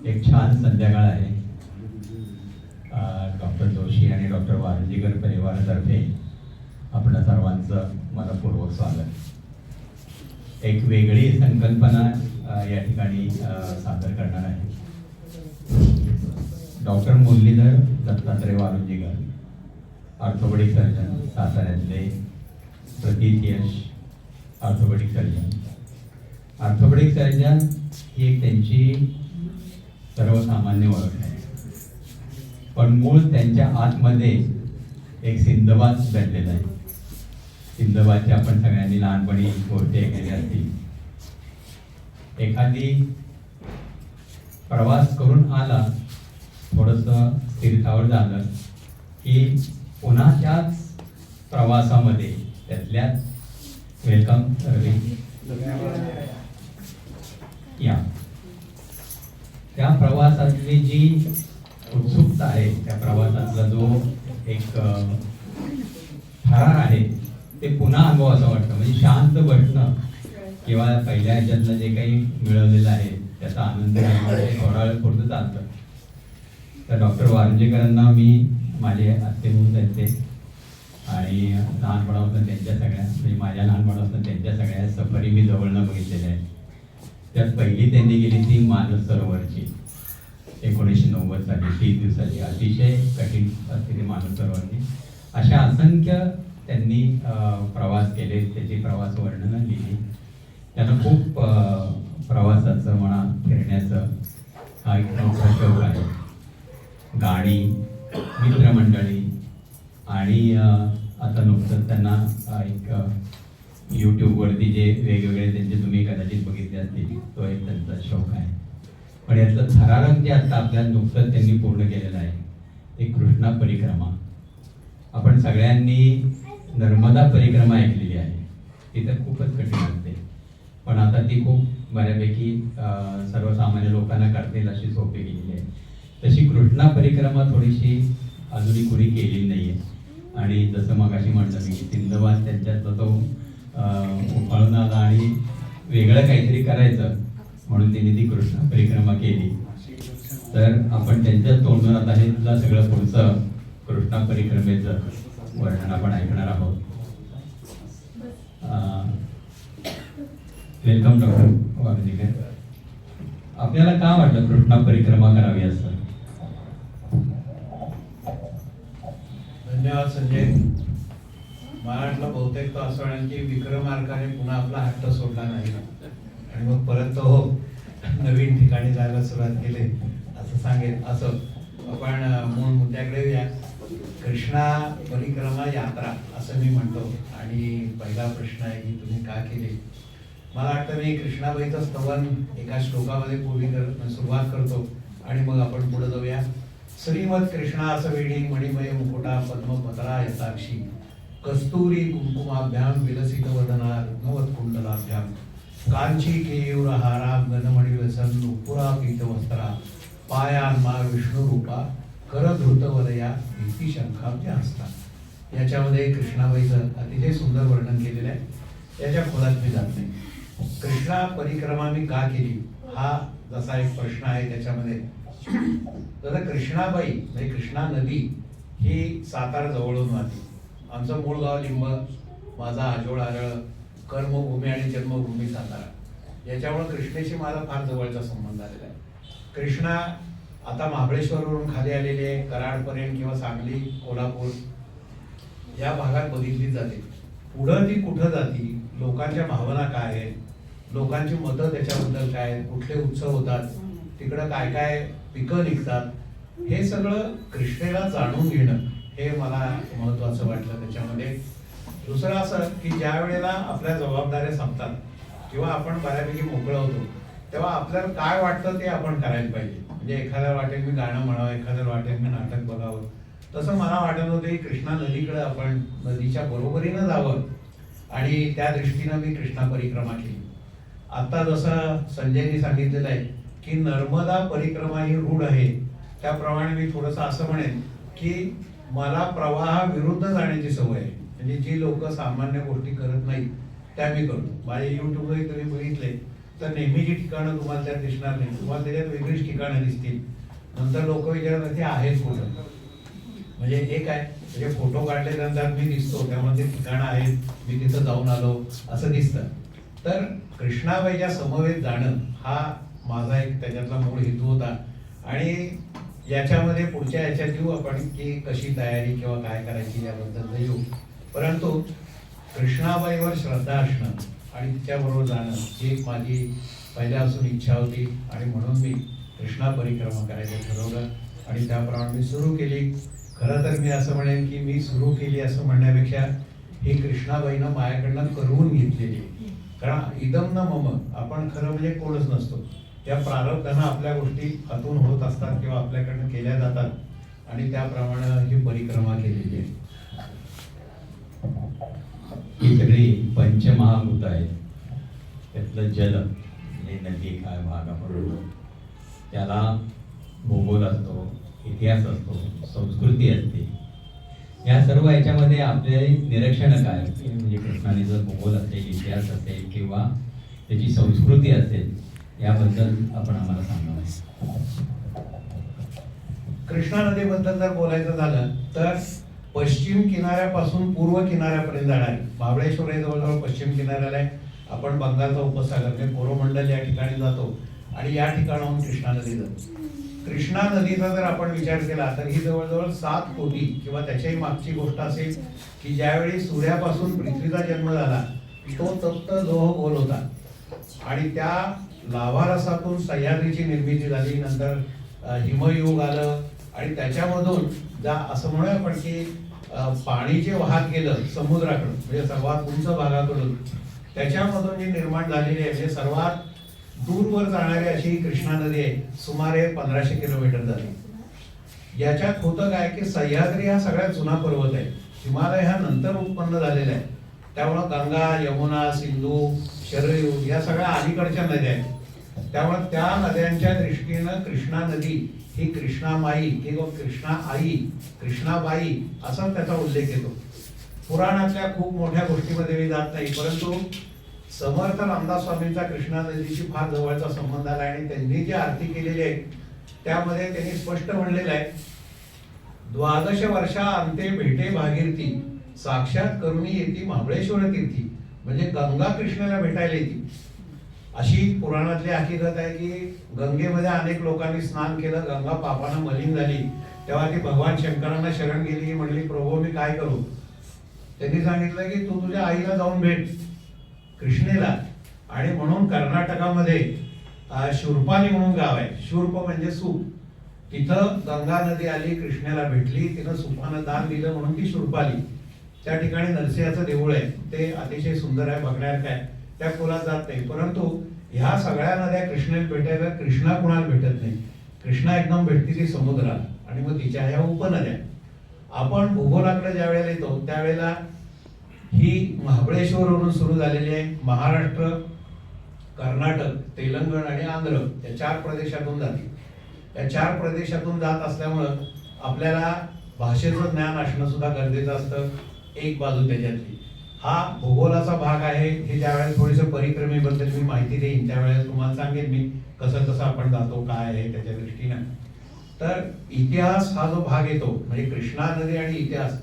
एक छान संध्याकाळ आहे. डॉक्टर जोशी आणि डॉक्टर वारंजीकर परिवारातर्फे आपल्या सर्वांचं मनपूर्वक स्वागत. एक वेगळी संकल्पना या ठिकाणी सादर करणार आहे. Doctor Muralidhar Dattatray Waranjikar, orthopaedic surgeon, साताऱ्यातले प्रतीत यश ऑर्थोपेडिक सर्जन. ऑर्थोपेडिक सर्जन ही एक त्यांची सर्वसामान्य ओळख आहे, पण मूळ त्यांच्या आतमध्ये एक सिंधबाद दडलेला आहे. सिंधबादची आपण सगळ्यांनी लहानपणी गोष्टी ऐकलेली असतील. एखादी प्रवास करून आला, थोडंसं तीर्थावर झालं की पुन्हा त्याच प्रवासामध्ये त्यातल्याच वेलकम या त्या प्रवासातली जी उत्सुकता आहे, त्या प्रवासातला जो एक थरार आहे, ते पुन्हा अनुभवाचं वाटतं. म्हणजे शांत बसणं किंवा पहिल्या ह्याच्यातलं जे काही मिळवलेलं आहे त्याचा आनंद थोडा वेळ पुरतं चालतं. तर डॉक्टर वारंजीकरांना मी माझे आत्ते म्हणून जायचे आणि लहानपणापासून त्यांच्या सगळ्या, म्हणजे माझ्या लहानपणापासून त्यांच्या सगळ्या सफरी मी जवळनं बघितलेल्या आहेत. त्यात पहिली त्यांनी गेली ती मानस सरोवरची 1990 साली, 30 दिवसाची अतिशय कठीण असलेली मानस सरोवरची. अशा असंख्य त्यांनी प्रवास केले, त्याची प्रवास वर्णनं लिहिली. त्यांना खूप प्रवासाचं म्हणा, फिरण्याचं हा एक मोठा शौक आहे. गाणी, मित्रमंडळी आणि आता नुकतंच त्यांना एक यूट्यूबवरती जे वेगवेगळे त्यांचे तुम्ही कदाचित बघितले असतील, तो एक त्यांचा शौक आहे. पण यातलं थरारक जे आता आपल्याला नुकतंच त्यांनी पूर्ण केलेलं आहे, एक कृष्णा परिक्रमा. आपण सगळ्यांनी नर्मदा परिक्रमा ऐकलेली आहे, ती तर खूपच कठीण असते, पण आता ती खूप बऱ्यापैकी सर्वसामान्य लोकांना करतील अशी सोपी केलेली आहे. तशी कृष्णा परिक्रमा थोडीशी अजूनही कुणी केलेली नाही आहे. आणि जसं मगाशी म्हटलं मी, सिंधबाद त्यांच्यातला तो उफाळून आला आणि वेगळं काहीतरी करायचं म्हणून त्यांनी ती कृष्णा परिक्रमा केली. तर आपण त्यांच्याच तोंडून आता हे सगळं पुढचं कृष्णा परिक्रमेचं वर्णन आपण ऐकणार आहोत. Welcome doctor Waranjikar. आपल्याला का वाटलं कृष्णा परिक्रमा करावी असं? धन्यवाद संजय. मला वाटलं बहुतेक तो असं म्हणेल की विक्रमार्काने पुन्हा आपला हट्ट सोडला नाही आणि मग परत तो नवीन ठिकाणी जायला सुरुवात केली असं सांगेल. असं आपण मूळ मुद्द्याकडे येऊया. कृष्णा परिक्रमा यात्रा असं मी म्हणतो. आणि पहिला प्रश्न आहे की तुम्ही का केली. मला वाटतं मी कृष्णाबाईचं स्तवन एका श्लोकामध्ये सुरुवात करतो आणि मग आपण पुढे जाऊया. श्रीमद कृष्णा वेणी मणिमय मुकुटा पद्मपत्रा यथाक्षी कस्तुरी कुंकुमाभ्याम विलसित वदना रत्नवत कुंडलाभ्याम कांची केयूर हारा गणमणि व्यसन नुपुरा पीतवस्त्रा पायान मा विष्णू रूपा कर धृत वदया भीती शंखाब्ज हस्ता. याच्यामध्ये कृष्णाबाईचं अतिशय सुंदर वर्णन केलेलं आहे. याच्या खोलात मी जात नाही. कृष्णा परिक्रमा मी का केली हा जसा एक प्रश्न आहे त्याच्यामध्ये, तर कृष्णाबाई म्हणजे कृष्णा नदी ही सातारा जवळून वाहते. आमचं मूळ गाव लिंब, माझा आजोळ आरळ, कर्मभूमी आणि जन्मभूमी सातारा. याच्यामुळे कृष्णेशी माझा फार जवळचा संबंध आलेला आहे. कृष्णा आता महाबळेश्वरवरून खाली आलेली आहे, कराडपर्यंत किंवा सांगली, कोल्हापूर या भागात बघितली जाते. पुढं ती कुठं जाती, लोकांच्या भावना काय आहेत, लोकांची मतं त्याच्याबद्दल काय, कुठले उत्सव होतात, तिकडं काय काय पिकं निघतात, हे सगळं कृष्णेला जाणून घेणं हे मला महत्वाचं वाटलं त्याच्यामध्ये. दुसरं असं की ज्या वेळेला आपल्या जबाबदाऱ्या संपतात किंवा आपण बऱ्यापैकी मोकळं होतो, तेव्हा आपल्याला काय वाटतं ते आपण करायला पाहिजे. म्हणजे एखाद्या वाटेल मी गाणं म्हणावं, एखाद्या वाटेल मी नाटक बघावं, तसं मला वाटत होतं की कृष्णा नदीकडे आपण नदीच्या बरोबरीनं जावं आणि त्या दृष्टीनं मी कृष्णा परिक्रमा केली. आता जसं संजयनी सांगितलेलं आहे की नर्मदा परिक्रमा ही रूढ आहे, त्याप्रमाणे मी थोडंसं असं म्हणेन की मला प्रवाहाविरुद्ध जाण्याची सवय आहे. म्हणजे जी लोक सामान्य गोष्टी करत नाहीत त्या मी करतो. माझ्या युट्यूबवरही तुम्ही बघितले तर नेहमीची ठिकाणं तुम्हाला त्यात दिसणार नाही, तुम्हाला त्याच्यात वेगळीच ठिकाणं दिसतील. नंतर लोक विचारतात ते आहेत कुठं, म्हणजे एक आहे म्हणजे फोटो काढल्यानंतर मी दिसतो त्यामुळे ते ठिकाणं आहेत, मी तिथं जाऊन आलो असं दिसतं. तर कृष्णाबाईच्या समवेत जाणं हा माझा एक त्याच्यातला मूळ हेतू होता. आणि याच्यामध्ये पुढच्या याच्यात येऊ आपण की कशी तयारी किंवा काय करायची याबद्दल येऊ. परंतु कृष्णाबाईवर श्रद्धा असणं आणि तिच्याबरोबर जाणं ही एक माझी पहिल्यापासून इच्छा होती आणि म्हणून मी कृष्णा परिक्रमा करायचं ठरवलं आणि त्याप्रमाणे मी सुरू केली. खरं तर मी असं म्हणेन की मी सुरू केली असं म्हणण्यापेक्षा ही कृष्णाबाईनं माझ्याकडनं करून घेतलेली. कारण इदम न मम, आपण खरं म्हणजे कोणच नसतो, त्या प्रारब्धानं आपल्या गोष्टी हातून होत असतात किंवा आपल्याकडनं केल्या जातात आणि त्याप्रमाणे ही परिक्रमा केलेली आहे. ही सगळी पंचमहाभूत आहेत, त्यातलं जल म्हणजे नदी काय भाग आपण त्याला भूगोल असतो, इतिहास असतो, संस्कृती असते. या सर्व याच्यामध्ये आपले निरीक्षण काय म्हणजे कृष्णाने जर भूगोल असेल, इतिहास असेल किंवा त्याची संस्कृती असेल याबद्दल आपण आम्हाला सांगावं. कृष्णा नदीबद्दल जर बोलायचं झालं तर पश्चिम किनाऱ्यापासून पूर्व किनाऱ्यापर्यंत जाणारी महाबळेश्वर हे जवळजवळ पश्चिम किनाऱ्याला आहे. आपण बंगालचा उपसागर म्हणजे कोरोमंडल या ठिकाणी जातो आणि या ठिकाणाहून कृष्णा नदी जाते. कृष्णा नदीचा जर आपण विचार केला तर ही जवळजवळ 7 कोटी किंवा त्याच्याही मागची गोष्ट असेल की ज्यावेळी सूर्यापासून पृथ्वीचा जन्म झाला तो तप्त लोह गोल होता आणि त्या लाव्हारसातून सह्याद्रीची निर्मिती झाली. नंतर हिमयुग आलं आणि त्याच्यामधून असं म्हणूया आपण की पाणी जे वाहत गेलं समुद्राकडून म्हणजे सर्वात उंच भागाकडून त्याच्यामधून जी निर्माण झालेली आहे म्हणजे सर्वात दूरवर जाणारी अशी कृष्णा नदी आहे. सुमारे 1500 किलोमीटर झाली. याच्यात होतं काय की सह्याद्री हा सगळ्यात जुना पर्वत आहे, हिमालय हा नंतर उत्पन्न झालेला आहे. त्यामुळं गंगा, यमुना, सिंधू, शरयू या सगळ्या अलीकडच्या नद्या आहेत. त्यामुळे त्या नद्यांच्या दृष्टीनं कृष्णा नदी ही कृष्णामाई किंवा कृष्णा आई, कृष्णाबाई असा त्याचा उल्लेख येतो. पुराणातल्या खूप मोठ्या गोष्टीमध्ये मी जात नाही, परंतु समर्थ रामदास स्वामींचा कृष्णा नदीशी फार जवळचा संबंध आला आणि त्यांनी जी आरती केलेली आहे त्यामध्ये त्यांनी स्पष्ट म्हणलेलं आहे, 12 वर्षा अंते भेटे भागीरथी साक्षात करुणी येती महाबळेश्वर तीर्थी. म्हणजे गंगा कृष्णाला भेटायला येते अशी पुराणातली हकीकत आहे की गंगेमध्ये अनेक लोकांनी स्नान केलं, गंगा पापानं मलिन झाली, तेव्हा ती भगवान शंकरांना शरण गेली, म्हणली प्रभू मी काय करू. त्यांनी सांगितलं की तू तुझ्या आईला जाऊन भेट कृष्णेला. आणि म्हणून कर्नाटकामध्ये शूर्पाली म्हणून गाव आहे, शूर्प म्हणजे सूप, तिथं गंगा नदी आली, कृष्णाला भेटली, तिनं सुपानं दान दिलं म्हणून ती शूर्पाली. त्या ठिकाणी नरसिंहाचं देऊळ आहे, ते अतिशय सुंदर आहे, बघण्यासारखं आहे, त्या खोलात जात नाही. परंतु ह्या सगळ्या नद्या कृष्णेला भेटायला कृष्णा कुणाला भेटत नाही. कृष्णा एकदम भेटते ती समुद्राला आणि मग तिच्या ह्या उपनद्या. आपण भूगोलाकडे ज्या वेळेला येतो त्यावेळेला ही महाबळेश्वरवरून सुरू झालेली आहे. महाराष्ट्र, कर्नाटक, तेलंगण आणि आंध्र या 4 प्रदेशातून जाते. या 4 प्रदेशातून जात असल्यामुळं आपल्याला भाषेचं ज्ञान असणं सुद्धा गरजेचं असतं. एक बाजू त्याच्यातली हा भूगोलाचा भाग आहे. हे ज्यावेळेस थोडीसं परिक्रमेबद्दल मी माहिती देईन त्यावेळेस तुम्हाला सांगेन मी कसं कसं आपण जातो काय आहे त्याच्या दृष्टीनं. तर इतिहास हा जो भाग येतो म्हणजे कृष्णा नदी आणि इतिहास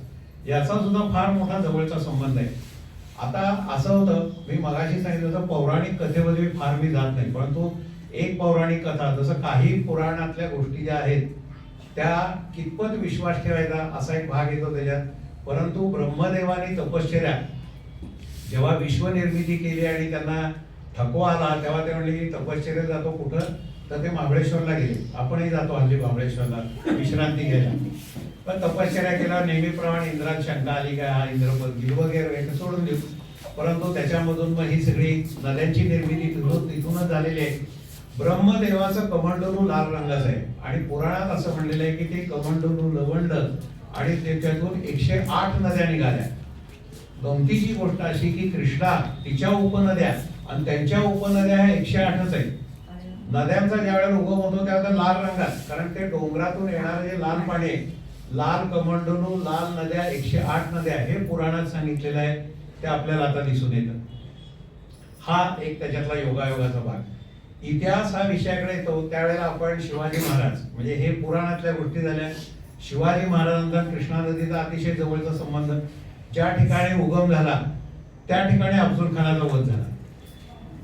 याचा सुद्धा फार मोठा जवळचा संबंध आहे. आता असं होतं, मी मगाशी सांगितलं होतं पौराणिक कथेमध्ये फार मी जात नाही, परंतु एक पौराणिक कथा जसं काही पुराणातल्या गोष्टी ज्या आहेत त्या कितपत विश्वास ठेवायचा असा एक भाग येतो त्याच्यात. परंतु ब्रह्मदेवानी तपश्चर्या जेव्हा विश्वनिर्मिती केली आणि त्यांना थकवा आला तेव्हा ते म्हणले की तपश्चर्या जातो कुठं, तर ते महाबळेश्वरला गेले. आपणही जातो हल्ली महाबळेश्वरला विश्रांती घ्यायला. पण तपश्चर्या केल्यावर नेहमीप्रमाणे इंद्रात शंका आली काय हा इंद्रपद गिर वगैरे सोडून देऊ. परंतु त्याच्यामधून मग ही सगळी नद्यांची निर्मिती तिथूनच झालेली आहे. ब्रह्मदेवाचं कमंडलू लाल रंगाचं आहे आणि पुराणात असं म्हणलेलं आहे की ते कमंडलू लवंड आणि त्याच्यातून 108 नद्या निघाल्या. गमतीची गोष्ट अशी की कृष्णा तिच्या उपनद्या आणि त्यांच्या उपनद्या ह्या 108च आहेत. नद्यांचा ज्यावेळेला उगम होतो त्यावेळेला लाल रंगात, कारण ते डोंगरातून येणारं जे लाल पाणी आहे, लाल कमंडलू लाल नद्या 108 नद्या हे पुराणात सांगितलेलं आहे, ते आपल्याला आता दिसून येतं. हा एक त्याच्यातला योगायोगाचा भाग। इतिहास हा विषयाकडे येतो त्यावेळेला आपण शिवाजी महाराज म्हणजे हे पुराणातल्या गोष्टी झाल्या। शिवाजी महाराजांचा कृष्णा नदीचा अतिशय जवळचा संबंध, ज्या ठिकाणी उगम झाला त्या ठिकाणी अफजल खानाचा वध झाला।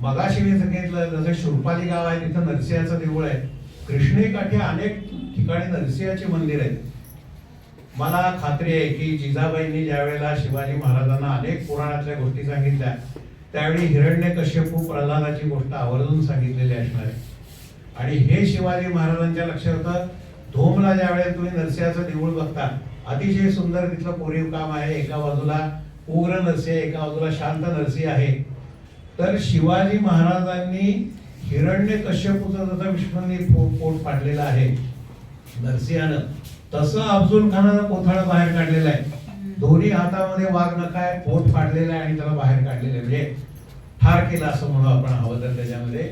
मगाशी मी सांगितलं जसं शुरपाली गाव आहे तिथं नरसिंहाचं देऊळ आहे, कृष्णेकाठी अनेक ठिकाणी नरसिंहाची मंदिर आहेत। मला खात्री आहे की जिजाबाईंनी ज्या वेळेला शिवाजी महाराजांना अनेक पुराणातल्या गोष्टी सांगितल्या त्यावेळी हिरण्यकश्यपू प्रल्हादाची गोष्ट आवर्जून सांगितलेली असणार आहे। आणि हे शिवाजी महाराजांच्या लक्षात होतं। धोमला ज्या वेळेला तुम्ही नरसिंहाचं देऊळ बघता अतिशय सुंदर तिथलं कोरीव काम आहे, एका बाजूला उग्र नरसिंह एका बाजूला शांत नरसिंह आहे। तर शिवाजी महाराजांनी हिरण्यकश्यपूचं जसं विष्णूंनी पोट फाडलेलं आहे नरसिंहानं, तसं अफजल खानानं कोथळा बाहेर काढलेला आहे। दोन्ही हातामध्ये वाघ नखा आहे, पोट फाडलेलं आहे आणि त्याला बाहेर काढलेलं आहे, म्हणजे ठार केला असं म्हणू आपण हवं तर त्याच्यामध्ये।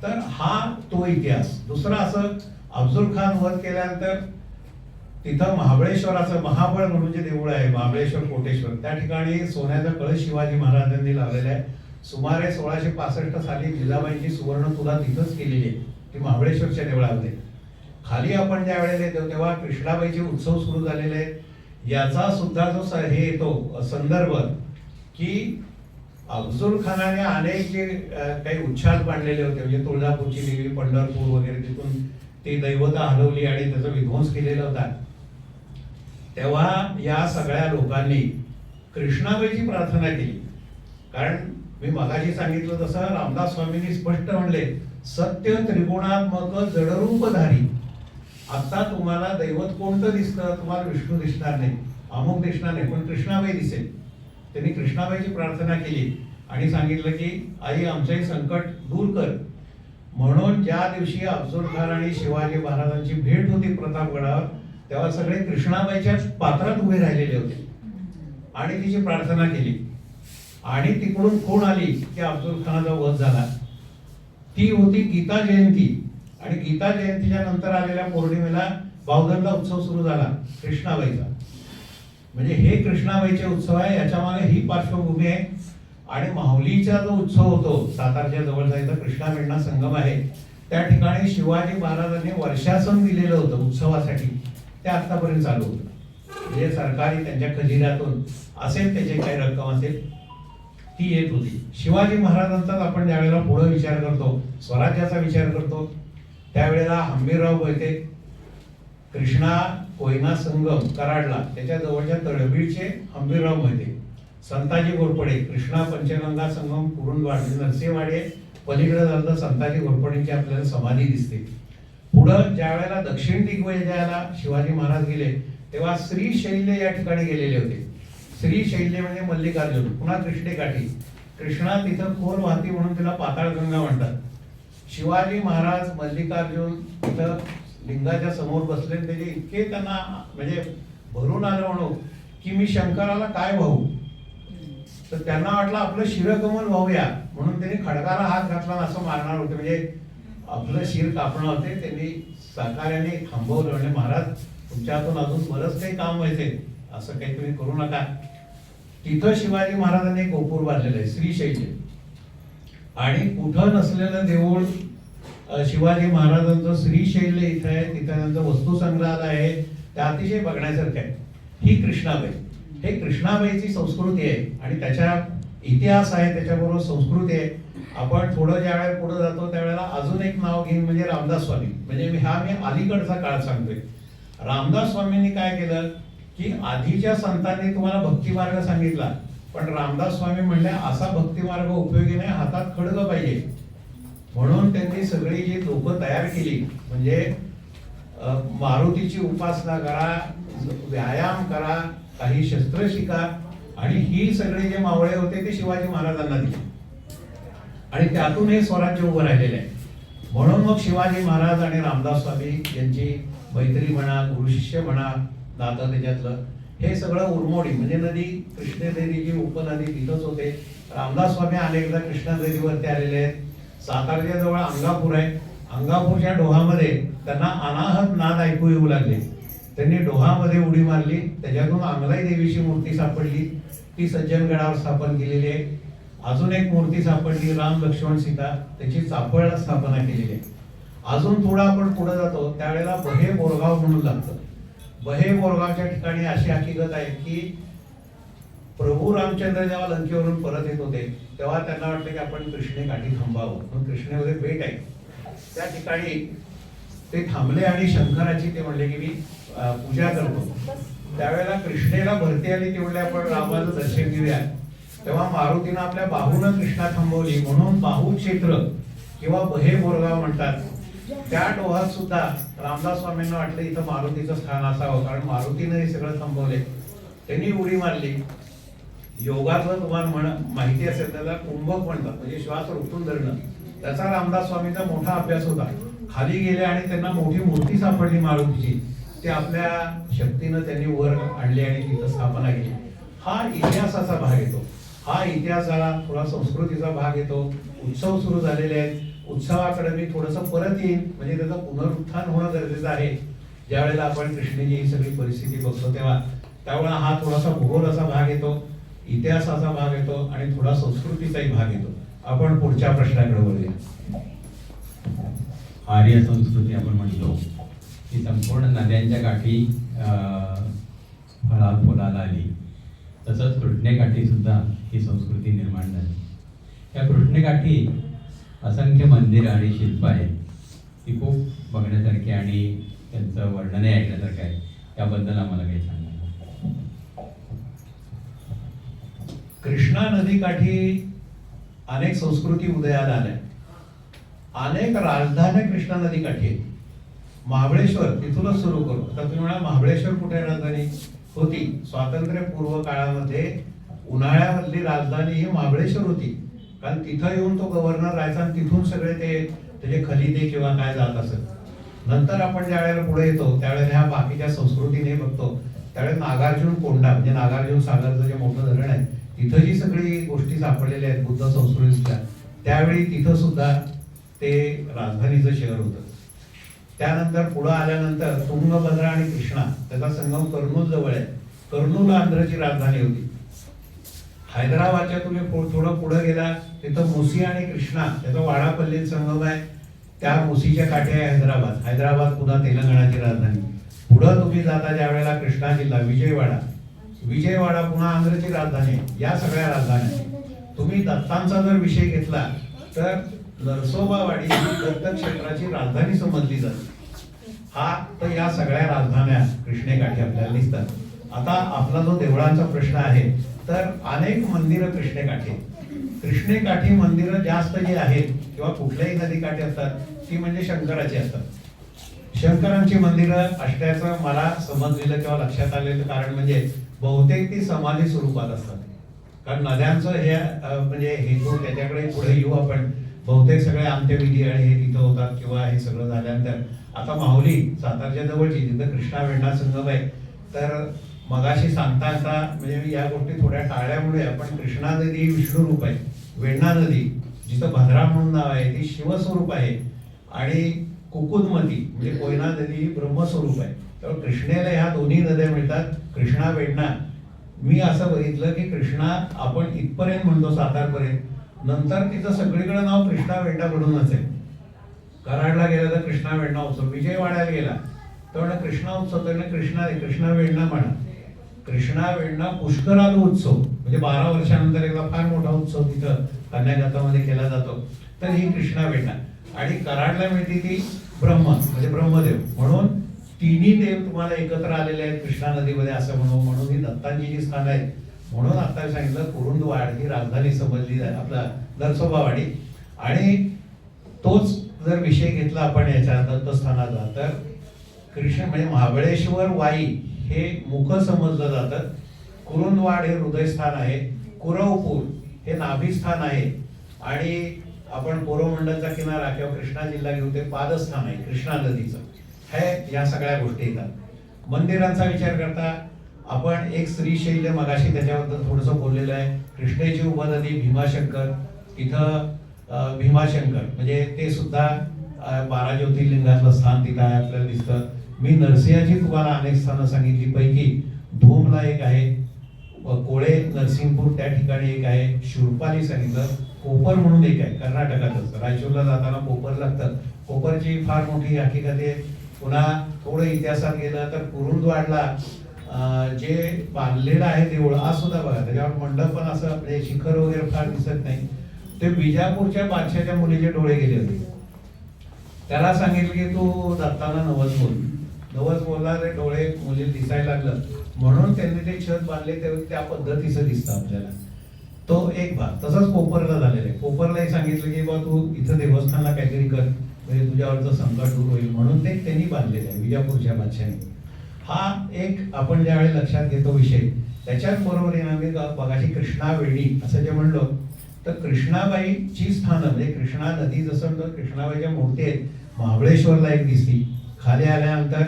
तर हा तो इतिहास। दुसरा असं अफजल खान वध केल्यानंतर तिथं महाबळेश्वराचं महाबळ म्हणून जे देऊळ आहे महाबळेश्वर कोटेश्वर त्या ठिकाणी सोन्याचा कळस शिवाजी महाराजांनी लावलेला आहे। सुमारे 1665 साली जिजाबाईंची सुवर्ण तुला तिथंच केलेली आहे, ती महाबळेश्वरच्या देवळामध्ये। खाली आपण ज्या वेळेला येतो तेव्हा कृष्णाबाईचे उत्सव सुरू झालेले आहेत। याचा सुद्धा जो हे येतो संदर्भ की अफजल खानाने अनेक जे काही उच्छाद बांधलेले होते म्हणजे तुळजापूरची देवी, पंढरपूर वगैरे तिथून ती दैवता हलवली आणि त्याचा विध्वंस केलेला होता। तेव्हा या सगळ्या लोकांनी कृष्णाबाईची प्रार्थना केली। कारण मी मगाशी सांगितलं तसं रामदास स्वामींनी स्पष्ट म्हणले सत्य त्रिगुणात्मक जडरूपधारी। आता तुम्हाला दैवत कोणतं दिसतं, तुम्हाला विष्णू दिसणार नाही, अमुक दिसणार नाही, पण कृष्णाबाई दिसेल। त्यांनी कृष्णाबाईची प्रार्थना केली आणि सांगितलं की आई आमचंही संकट दूर कर। म्हणून ज्या दिवशी अफजल खान आणि शिवाजी महाराजांची भेट होती प्रतापगडावर तेव्हा सगळे कृष्णाबाईच्या पात्रात उभे राहिलेले होते आणि तिची प्रार्थना केली। आणि तिकडून फोन आली की अफजल खानाचा वध झाला। ती होती गीता जयंती आणि गीता जयंतीच्या नंतर आलेल्या पौर्णिमेला बावधनला उत्सव सुरू झाला कृष्णाबाईचा। म्हणजे हे कृष्णाबाईचे उत्सव आहे, याच्या मागे ही पार्श्वभूमी आहे। आणि माहुलीचा जो उत्सव होतो सातारच्या जवळचा इथं कृष्णा मेळणा संगम आहे त्या ठिकाणी शिवाजी महाराजांनी वर्षासन दिलेलं होतं उत्सवासाठी, ते आतापर्यंत चालू होतं। म्हणजे सरकारी त्यांच्या खजिन्यातून असेल त्याची काही रक्कम असेल ती येत होती। शिवाजी महाराजांचाच आपण ज्या वेळेला पुढे विचार करतो, स्वराज्याचा विचार करतो, त्यावेळेला हंबीरराव मोहिते कृष्णा कोयना संगम कराडला त्याच्या जवळच्या तळबीडचे हंबीरराव मोहिते, संताजी घोरपडे कृष्णा पंचगंगा संगम कुरुंदवाड नरसिंहवाडी पलीकडे झालं संताजी घोरपडेंची आपल्याला समाधी दिसते। पुढं ज्या वेळेला दक्षिण दिग्विजयाला शिवाजी महाराज गेले तेव्हा श्रीशैल्य या ठिकाणी गेलेले होते। श्रीशैल्य म्हणजे मल्लिकार्जुन, पुन्हा कृष्णेकाठी, कृष्णा तिथं खोल वाहती म्हणून तिला पाताळगंगा म्हणतात। शिवाजी महाराज मल्लिकार्जुन तिथं लिंगाच्या समोर बसले, त्याचे इतके त्यांना म्हणजे भरून आलं म्हणू की मी शंकराला काय वाहू, तर त्यांना वाटलं आपलं शिरकमल वाहूया म्हणून त्यांनी खडकाला हात घातला असं मारणार होते, म्हणजे आपलं शिर कापणं होते। त्यांनी सहकार्याने थांबवलं, म्हणजे महाराज तुमच्या हातून अजून बरंच काही काम व्हायचे, असं काही तुम्ही करू नका। तिथं शिवाजी महाराजांनी एक गोपूर बांधलेलं आहे श्रीशैल्य, आणि कुठं नसलेलं देऊळ शिवाजी महाराजांचं श्रीशैल्य इथं आहे, तिथं त्यांचं वस्तू संग्रहालय आहे, ते अतिशय बघण्यासारखं आहे। ही कृष्णाबाई, हे कृष्णाबाईची संस्कृती आहे आणि त्याच्या इतिहास आहे, त्याच्याबरोबर संस्कृती आहे। आपण थोडं ज्या वेळेला पुढे जातो त्यावेळेला अजून एक नाव घेईन म्हणजे रामदास स्वामी, म्हणजे मी अलीकडचा काळ सांगतोय। रामदास स्वामींनी काय केलं की आधीच्या संतांनी तुम्हाला भक्ती मार्ग सांगितला, पण रामदास स्वामी म्हणले असा भक्ती मार्ग उपयोगी नाही, हातात खड्ग पाहिजे। म्हणून त्यांनी सगळी जी लोक तयार केली, म्हणजे मारुतीची उपासना करा, व्यायाम करा, काही शस्त्र शिका, आणि ही सगळे जे मावळे होते ते शिवाजी महाराजांना दिले आणि त्यातून हे स्वराज्य उभं राहिलेलं आहे। म्हणून मग शिवाजी महाराज आणि रामदास स्वामी यांची मैत्री म्हणा, गुरु शिष्य म्हणा, नातं त्याच्यातलं हे सगळं उरमोडी म्हणजे नदी कृष्णा नदी जी उपनदी तिथंच होते। रामदास स्वामी अनेकदा कृष्णा नदीवरती आलेले आहेत। सातारच्या जवळ अंगापूर आहे, अंगापूरच्या डोहामध्ये त्यांना अनाहत नाद ऐकू येऊ लागले, त्यांनी डोहामध्ये उडी मारली, त्याच्यातून अंगलाई देवीची मूर्ती सापडली, ती सज्जनगडावर स्थापन केलेली आहे। अजून एक मूर्ती सापडली, राम लक्ष्मण सीता, त्याची चाफळला स्थापना केलेली आहे. अजून थोडा आपण पुढे जातो त्यावेळेला बहे बोरगाव म्हणून लागतं. बहे बोरगावच्या ठिकाणी अशी हकीकत आहे की प्रभू रामचंद्र जेव्हा लंकेवरून परत येत होते तेव्हा त्यांना वाटलं की आपण कृष्णेकाठी थांबावं, म्हणून कृष्णेमध्ये बेट आहे त्या ठिकाणी ते थांबले आणि शंकराची ते म्हणले की मी पूजा करतो. त्यावेळेला कृष्णेला भरती आली, ती म्हणले आपण रामाचं दर्शन घेऊया. तेव्हा मारुतीनं आपल्या बाहूनं कृष्णा थांबवली, म्हणून बाहू क्षेत्र किंवा बहे बोरगाव म्हणतात. त्या डोहात सुद्धा रामदास स्वामींना वाटलं इथं मारुतीचं स्थान असावं, कारण मारुतीनं हे सगळं थांबवले. त्यांनी उडी मारली. योगातलं तुम्हाला माहिती असेल त्याला कुंभक म्हणतात, म्हणजे श्वास रोखून धरणं. त्याचा रामदास स्वामींचा मोठा अभ्यास होता. खाली गेले आणि त्यांना मोठी मूर्ती सापडली मारुतीची, ते आपल्या शक्तीनं त्यांनी वर आणली आणि तिथं स्थापना केली. हा इतिहासाचा भाग येतो. हा इतिहासाला थोडा संस्कृतीचा भाग येतो. उत्सव सुरू झालेले आहेत. उत्सवाकडे मी थोडंसं परत येईन, म्हणजे त्याचं पुनरुत्थान होणं गरजेचं आहे. ज्या वेळेला आपण कृष्णेची ही सगळी परिस्थिती बघतो तेव्हा त्यावेळेला हा थोडासा भूगोल असा भाग येतो, इतिहासाचा भाग येतो आणि थोडा संस्कृतीचाही भाग येतो. आपण पुढच्या प्रश्नाकडे वळूया. आर्य संस्कृती आपण म्हणतो की संपूर्ण नद्यांच्या काठी फळा फुलाला आली, तसंच कृष्णेकाठी सुद्धा ही संस्कृती निर्माण झाली. त्या कृष्णेकाठी असंख्य मंदिर आणि शिल्प आहे, ती खूप बघण्यासारखी आणि त्यांचं वर्णनही ऐकण्यासारखं आहे. त्याबद्दल आम्हाला काही सांगा. कृष्णा नदीकाठी अनेक संस्कृती उदयाला आल्या. अनेक राजधान्या कृष्णा नदीकाठी आहेत. महाबळेश्वर तिथूनच सुरू करू. आता तुम्ही म्हणा महाबळेश्वर कुठे राजधानी होती? स्वातंत्र्यपूर्व काळामध्ये उन्हाळ्यामधली राजधानी ही महाबळेश्वर होती, कारण तिथं येऊन तो गव्हर्नर राहायचा आणि तिथून सगळे ते त्याचे खलिदे किंवा काय जात असत. नंतर आपण ज्या वेळेला पुढे येतो त्यावेळेला ह्या बाकीच्या संस्कृतीने बघतो त्यावेळेस नागार्जुन कोंडा म्हणजे नागार्जुन सागरचं जे मोठं धरण आहे तिथं जी सगळी गोष्टी सापडलेल्या आहेत बुद्ध संस्कृतीच्या, त्यावेळी तिथं सुद्धा ते राजधानीचं शहर होतं. त्यानंतर पुढे आल्यानंतर तुंगभद्रा आणि कृष्णा त्याचा संगम कर्नूल जवळ आहे. कर्नूल आंध्रची राजधानी होती. हैदराबादच्या तुम्ही थोडं पुढे गेला तिथं मुसी आणि कृष्णा त्याचा वाडापल्ली संगम आहे. त्या मुसीच्या काठी आहे हैदराबाद. हैदराबाद पुन्हा तेलंगणाची राजधानी. पुढं तुम्ही जाता ज्या वेळेला कृष्णा जिल्हा विजयवाडा, विजयवाडा पुन्हा आंध्रची राजधानी. या सगळ्या राजधान्या. तुम्ही दत्तांचा जर विषय घेतला तर नरसोबावाडी ही दत्त क्षेत्राची राजधानी समजली जाते. हा तर या सगळ्या राजधान्या कृष्णेकाठी आपल्याला दिसतात. आता आपला जो देवळांचा प्रश्न आहे तर अनेक मंदिरं कृष्णेकाठी. कृष्णेकाठी मंदिरं जास्त जी आहेत किंवा कुठल्याही नदीकाठी असतात ती म्हणजे शंकराची असतात. शंकरांची मंदिरं असल्याचं मला समजलेलं किंवा लक्षात आलेलं कारण म्हणजे बहुतेक ती समाधी स्वरूपात असतात. कारण नद्यांचं हे म्हणजे हेतू त्याच्याकडे पुढे येऊ आपण. बहुतेक सगळे अंत्यविधी आणि हे तिथं होतात किंवा हे सगळं झाल्यानंतर आता माहुली सातारच्या जवळची जिथं कृष्णा वेण्णा संगम आहे. तर मगाशी सांगता म्हणजे मी या गोष्टी थोड्या टाळल्यामुळे आपण कृष्णा नदी ही विष्णू रूप आहे, वेण्णा नदी जिथं भद्रा म्हणून नाव आहे ती शिवस्वरूप आहे आणि कुकुदमती म्हणजे कोयना नदी ही ब्रह्मस्वरूप आहे. तर कृष्णेला ह्या दोन्ही नद्या मिळतात, कृष्णा वेण्णा. मी असं बघितलं की कृष्णा आपण इथपर्यंत म्हणतो सातारपर्यंत, नंतर तिचं सगळीकडे नाव कृष्णा वेण्णा म्हणूनच आहे. कराडला गेला तर कृष्णा वेण्णा उत्सव, विजयवाड्याला गेला तर कृष्णा उत्सव, कृष्णा वेण्णा म्हणा. कृष्णा वेण्णा पुष्करालू उत्सव म्हणजे 12 वर्षानंतर एकदा फार मोठा उत्सव तिथं कन्याघातामध्ये केला जातो. तर ही कृष्णा वेण्णा. आणि कराडला मिळते ती ब्रह्म म्हणजे ब्रह्मदेव. म्हणून तिन्ही देव तुम्हाला एकत्र आलेले आहेत कृष्णा नदीमध्ये असं म्हणून ही दत्तांची जी स्थान आहेत. म्हणून आता सांगितलं कुरुंदवाड ही राजधानी समजली आहे आपला नरसोबावाडी. आणि तोच जर विषय घेतला आपण याच्या दत्तस्थानाचा तर कृष्ण म्हणजे महाबळेश्वर वाई हे मुख समजलं जातं. कुरुंदवाड हे हृदयस्थान आहे. कुरवपूर हे नाभिस्थान आहे. आणि आपण कोरोमंडलचा किनारा किंवा कृष्णा जिल्हा घेऊ ते पादस्थान आहे कृष्णा नदीचं. हे या सगळ्या गोष्टी येतात. मंदिरांचा विचार करता आपण एक श्रीशैल्य मगाशी त्याच्याबद्दल थोडंसं बोललेलं आहे. कृष्णेची उपनदी भीमाशंकर, इथं भीमाशंकर म्हणजे ते सुद्धा 12 ज्योतिर्लिंगातलं स्थान तिथं आहे आपल्याला दिसतं. मी नरसिंहाची तुम्हाला अनेक स्थानं सांगितली पैकी धूमला एक आहे, कोळे नरसिंगपूर त्या ठिकाणी एक आहे, शूरपाली सांगितलं, कोपर म्हणून एक आहे कर्नाटकातच, रायचूरला जाताना कोपर लागतं. कोपरची फार मोठी हकीकत आहे. पुन्हा थोडं इतिहासात गेलं तर कुरुंदवाडला जे बांधलेलं आहे देऊळ आज सुद्धा बघा, त्याच्यावर मंडप पण असं म्हणजे शिखर वगैरे फार दिसत नाही. ते विजापूरच्या बादशाच्या मुलीचे डोळे गेले होते. त्याला सांगितलं की तू दत्ताला नवस बोल. नवस बोलला, ते डोळे मुली दिसायला लागलं, म्हणून त्यांनी ते छत बांधले. त्या पद्धतीचं दिसतं आपल्याला. तो एक भाग तसंच कोपरला झालेला आहे. कोपरलाही सांगितलं की बा तू इथं देवस्थानला काहीतरी कर, म्हणजे तुझ्यावरचं संकट दूर होईल, म्हणून ते त्यांनी बांधलेलं आहे विजापूरच्या बादशाने. हा एक आपण ज्यावेळी लक्षात घेतो विषय. त्याच्याच बरोबरीने मी बघाशी कृष्णावेणी असं जे म्हणलो, तर कृष्णाबाईची स्थानं म्हणजे कृष्णा नदी जसं कृष्णाबाईच्या मूर्ती आहेत. महाबळेश्वरला एक दिसती, खाली आल्यानंतर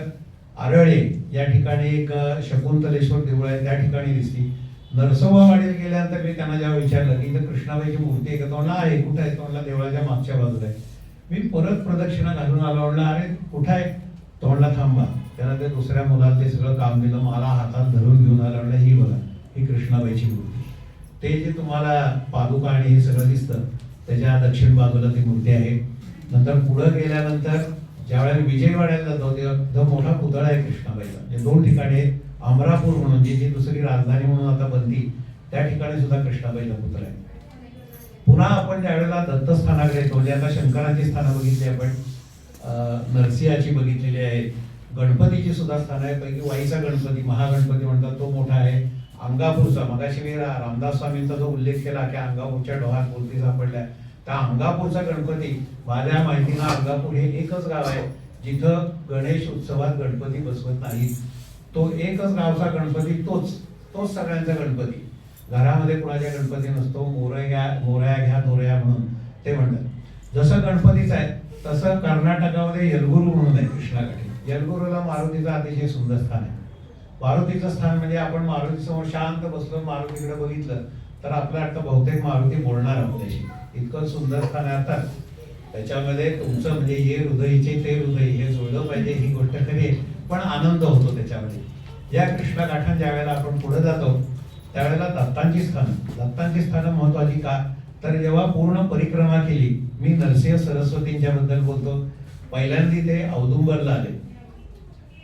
आरळे या ठिकाणी एक शकुंतलेश्वर देऊळ आहे, त्या ठिकाणी दिसती. नरसोबावाडीला गेल्यानंतर मी त्यांना जेव्हा विचारलं की इथं कृष्णाबाईची मूर्ती आहे का, तोंडला आहे. कुठं आहे? तोंडला देवळाच्या मागच्या बाजूला आहे. मी परत प्रदक्षिणा घालून आलो. म्हणलं अरे कुठं आहे? तोंडला थांबा. त्यानं ते दुसऱ्या मुलाला ते सगळं काम दिलं, मला हातात धरून घेऊन आलं. म्हणलं ही बघा, ही कृष्णाबाईची मूर्ती. ते जे तुम्हाला पादुका आणि हे सगळं दिसतं त्याच्या दक्षिण बाजूला ती मूर्ती आहे. नंतर पुढं गेल्यानंतर ज्यावेळेला विजयवाड्याला जातो तेव्हा मोठा पुतळा आहे कृष्णाबाईचा. हे दोन ठिकाणी आहे. अमरापूर म्हणून जी दुसरी राजधानी म्हणून आता बनती, त्या ठिकाणी सुद्धा कृष्णाबाईचा पुतळा आहे. पुन्हा आपण ज्यावेळेला दत्तस्थानाकडे येतो, म्हणजे आता शंकराची स्थानं बघितली आपण, नरसिंहाची बघितलेली आहे, गणपतीची सुद्धा स्थान आहे. पैकी वाईचा गणपती, महागणपती म्हणतात, तो मोठा आहे. अंगापूरचा, मगाशी मी रामदास स्वामींचा जो उल्लेख केला की अंगापूरच्या डोहात मूर्ती सापडल्या, त्या अंगापूरचा गणपती, माझ्या माहितीनं अंगापूर हे एकच गाव आहे जिथं गणेश उत्सवात गणपती बसवत नाहीत. तो एकच गावचा गणपती, तोच सगळ्यांचा गणपती. घरामध्ये कुणाच्या गणपती नसतो. मोरया घ्या दोरया म्हणून ते म्हणतात. जसं गणपतीचं आहे तसं कर्नाटकामध्ये यलगुरू म्हणून आहे कृष्णाकाठी. यलगुरूला मारुतीचं अतिशय सुंदर स्थान आहे. मारुतीचं स्थान म्हणजे आपण मारुती समोर शांत बसलो, मारुतीकडे बघितलं तर आपलं वाटतं बहुतेक मारुती बोलणार आपल्याशी. इतकं सुंदर स्थान आहे. अर्थात त्याच्यामध्ये तुमचं म्हणजे हे हृदयचे ते हृदय हे जुळलं पाहिजे, ही गोष्ट खरी आहे, पण आनंद होतो त्याच्यामध्ये. या कृष्णकाठात ज्या वेळेला आपण पुढे जातो त्यावेळेला दत्तांची स्थानं महत्वाची का, तर जेव्हा पूर्ण परिक्रमा केली, मी नरसिंह सरस्वतींच्या बद्दल बोलतो. पहिल्यांदा ते औदुंबरला आले,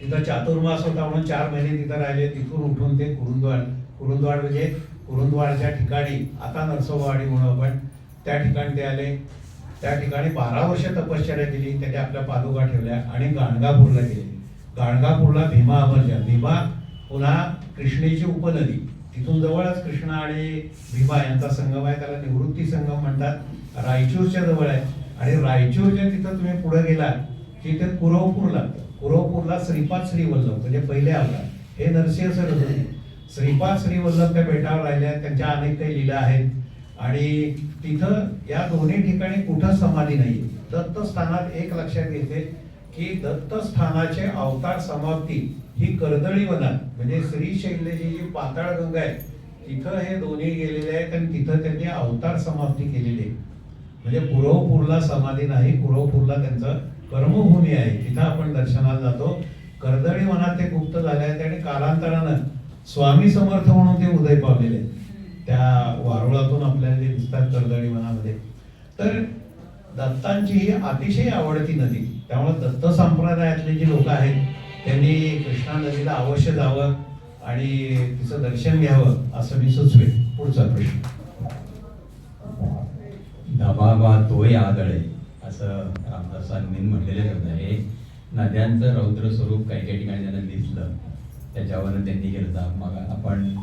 तिथं चातुर्मास होता म्हणून 4 महिने तिथं राहिले. तिथून उठून ते कुरुंदवाड म्हणजे कुरुंदवाडच्या ठिकाणी आता नरसोबावाडी म्हणून आपण, त्या ठिकाणी ते आले. त्या ठिकाणी 12 वर्ष तपश्चर्या केली. त्याने आपल्या पादुका ठेवल्या आणि गाणगापूरला गेले. गाणगापूरला भीमा अमरजा, भीमा पुन्हा कृष्णेची उपनदी, तिथून जवळच कृष्णा आणि भीमा यांचा संगम आहे. त्याला निवृत्ती संगम म्हणतात. रायचूरच्या जवळ आहे. आणि रायचूरच्या तिथं तुम्ही पुढे गेला की ते कुरवपूर लागतं. कुरवपूरला श्रीपाद श्रीवल्लभ म्हणजे पहिले अवतार हे नरसिंह सरस्वती. श्रीपाद श्रीवल्लभ त्या बेटावर राहिले आहेत. त्यांच्या अनेक काही लीला आहेत. आणि तिथं या दोन्ही ठिकाणी कुठं समाधी नाही. दत्तस्थानात एक लक्षात घेते की दत्तस्थानाचे अवतार समाप्ती ही कर्दळी वनात म्हणजे श्रीशैल्यची जी पाताळगंगा आहे तिथं हे दोन्ही गेलेले आहेत आणि तिथं त्यांनी अवतार समाप्ती केलेली आहे. म्हणजे कुरवपूरला समाधी नाही, कुरवपूरला त्यांचं कर्मभूमी आहे. तिथं आपण दर्शनाला जातो. कर्दळी वनात ते गुप्त झाले आहेत आणि कालांतरानं स्वामी समर्थ म्हणून ते उदय पावलेले आहेत. त्या वारुळातून आपल्याला जे दिसतात कर्दळी वनामध्ये. तर दत्तांची ही अतिशय आवडती नदी, त्यामुळे दत्त संप्रदायातले जे लोक आहेत त्यांनी कृष्णा नदीला अवश्य जावं आणि तिचं दर्शन घ्यावं असं मी सुचवेन. पुढचा प्रश्न. धबाबा तोय आदळे असं रामदासांनी म्हटलेलं होतं. हे नद्यांचं रौद्र स्वरूप काही काही ठिकाणी त्यांना दिसलं, त्याच्यावरून त्यांनी केलं. मग आपण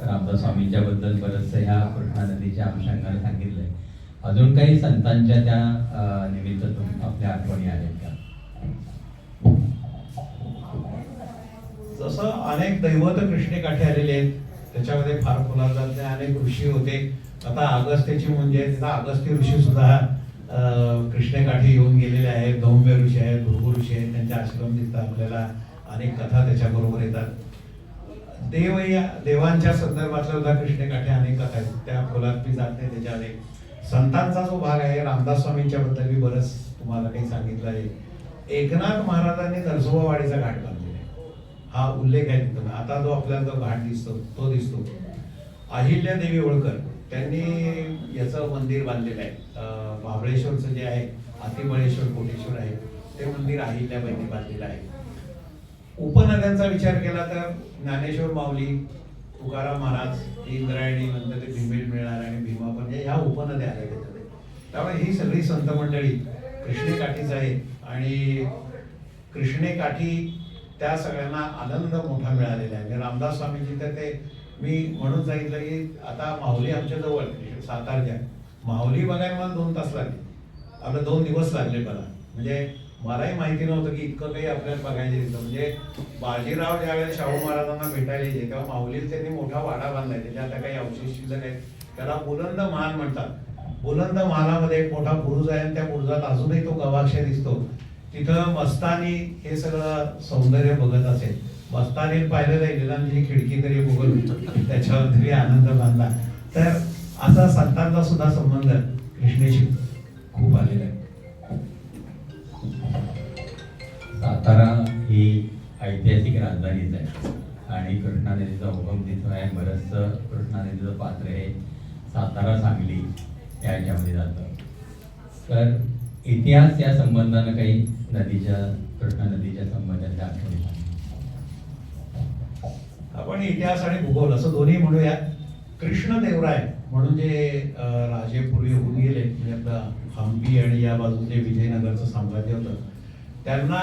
रामदास स्वामींच्या बद्दल बरंचसं ह्या कृष्णा नदीच्या अंशांगाने सांगितलंय. अजून काही संतांच्या त्या निमित्तातून आपल्या आठवणी आहेत का? जसं अनेक दैवत कृष्णेकाठी आलेले आहेत, त्याच्यामध्ये फार फुलांचे अनेक ऋषी होते. आता अगस्त्याची म्हणजे तिथं अगस्त्य ऋषी सुद्धा कृष्णेकाठी येऊन गेलेले आहेत. धौम्य ऋषी आहेत, भृगु ऋषी आहेत, त्यांचे आश्रम दिसतात आपल्याला. अनेक कथा त्याच्याबरोबर येतात. देवांच्या संदर्भातल्या सुद्धा कृष्णेकाठी अनेक कथा आहेत. त्या खोलात मी जात नाही त्याच्यामध्ये. संतांचा जो भाग आहे रामदास स्वामींच्या बद्दल मी बरंच तुम्हाला काही सांगितलं आहे. एकनाथ महाराजांनी नरसोबावाडीचा घाट बांधलेला आहे, हा उल्लेख आहे तिथं. आता जो आपल्याला जो घाट दिसतो तो दिसतो अहिल्यादेवी होळकर त्यांनी याचं मंदिर बांधलेलं आहे. महाबळेश्वरचं जे आहे, अतिबळेश्वर कोटेश्वर आहे, ते मंदिर अहिल्याबाईंनी बांधलेलं आहे. उपनद्यांचा विचार केला तर ज्ञानेश्वर माऊली, तुकाराम महाराज, इंद्रायणी, नंतर ते भीमेल मिळणार आणि भीमा, म्हणजे ह्या उपनद्या आहेत त्याच्यामध्ये. त्यामुळे ही सगळी संत मंडळी कृष्णेकाठीच आहे आणि कृष्णेकाठी त्या सगळ्यांना आनंद मोठा मिळालेला आहे. म्हणजे रामदास स्वामीजी तर ते मी म्हणून सांगितलं की आता माहुली आमच्या जवळ सातारच्या, माहुली बघायला मला 2 तास लागले, आपलं 2 दिवस लागले मला. म्हणजे मलाही माहिती नव्हतं की इतकं काही आपल्याला बघायला येतं. म्हणजे बाजीराव ज्यावेळेला शाहू महाराजांना भेटायला यायचे तेव्हा माहुलीत त्यांनी मोठा वाडा बांधलाय, त्याच्या आता काही अवशेष शिल्लक आहेत. त्याला बुलंद महाल म्हणतात. बुलंद महालामध्ये एक मोठा बुरुज आहे आणि त्या बुरुजात अजूनही तो गवाक्ष दिसतो. तिथं मस्तानी हे सगळं सौंदर्य बघत असेल. मस्तानी पाहिलेलं आहे, निदान तिची खिडकी तरी बघून त्याच्यावर तरी आनंद बांधला. तर असा संतांचा सुद्धा संबंध कृष्णेशी खूप आलेला आहे. सातारा ही ऐतिहासिक राजधानीच आहे आणि कृष्णा नदीचा उगम तिथं आहे. बरंचसं कृष्णा नदीचं पात्र हे सातारा, सांगली या ह्याच्यामध्ये जातं. तर इतिहास या संबंधानं काही नदीच्या, कृष्णा नदीच्या संबंधाच्या आठवणी आपण इतिहास आणि भूगोल असं दोन्ही म्हणूया. कृष्णदेवराय म्हणून जे राजे पूर्वी होऊन गेले, म्हणजे आपलं हंपी आणि या बाजून जे विजयनगरचं साम्राज्य होतं, त्यांना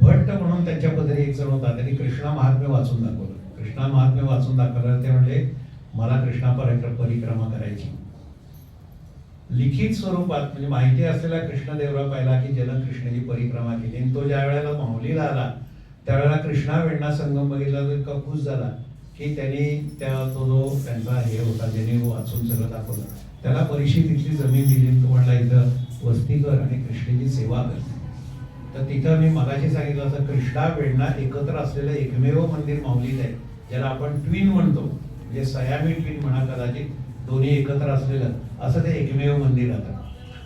भट्ट म्हणून त्यांच्या पदरी एक जण होता. त्यांनी कृष्णा महात्म्य वाचून दाखवलं. कृष्णा महात्म्य वाचून दाखवलं ते म्हणजे मला कृष्णा परिक्रमा करायची. लिखित स्वरूपात म्हणजे माहिती असलेला कृष्णदेवराय पाहिला की ज्यानं कृष्णाची परिक्रमा केली. आणि तो ज्या वेळेला माहुलीला आला त्यावेळेला कृष्णा वेण्णा संगम बघितला तर इतका खुश झाला की त्यांनी तो जो त्यांचा हे होता ज्याने वाचून सगळं दाखवलं, त्याला बरीचशी तिथली जमीन दिली. तो म्हणला इथं वस्ती कर आणि कृष्णेची सेवा कर. तर तिथं मी मगाशी सांगितलं असं कृष्णा वेण्णा एकत्र असलेलं एकमेव मंदिर माऊलीत आहे, ज्याला आपण ट्विन म्हणतो. म्हणजे सयामी ट्विन म्हणा कदाचित, दोन्ही एकत्र असलेलं असं ते एकमेव मंदिर राहतं.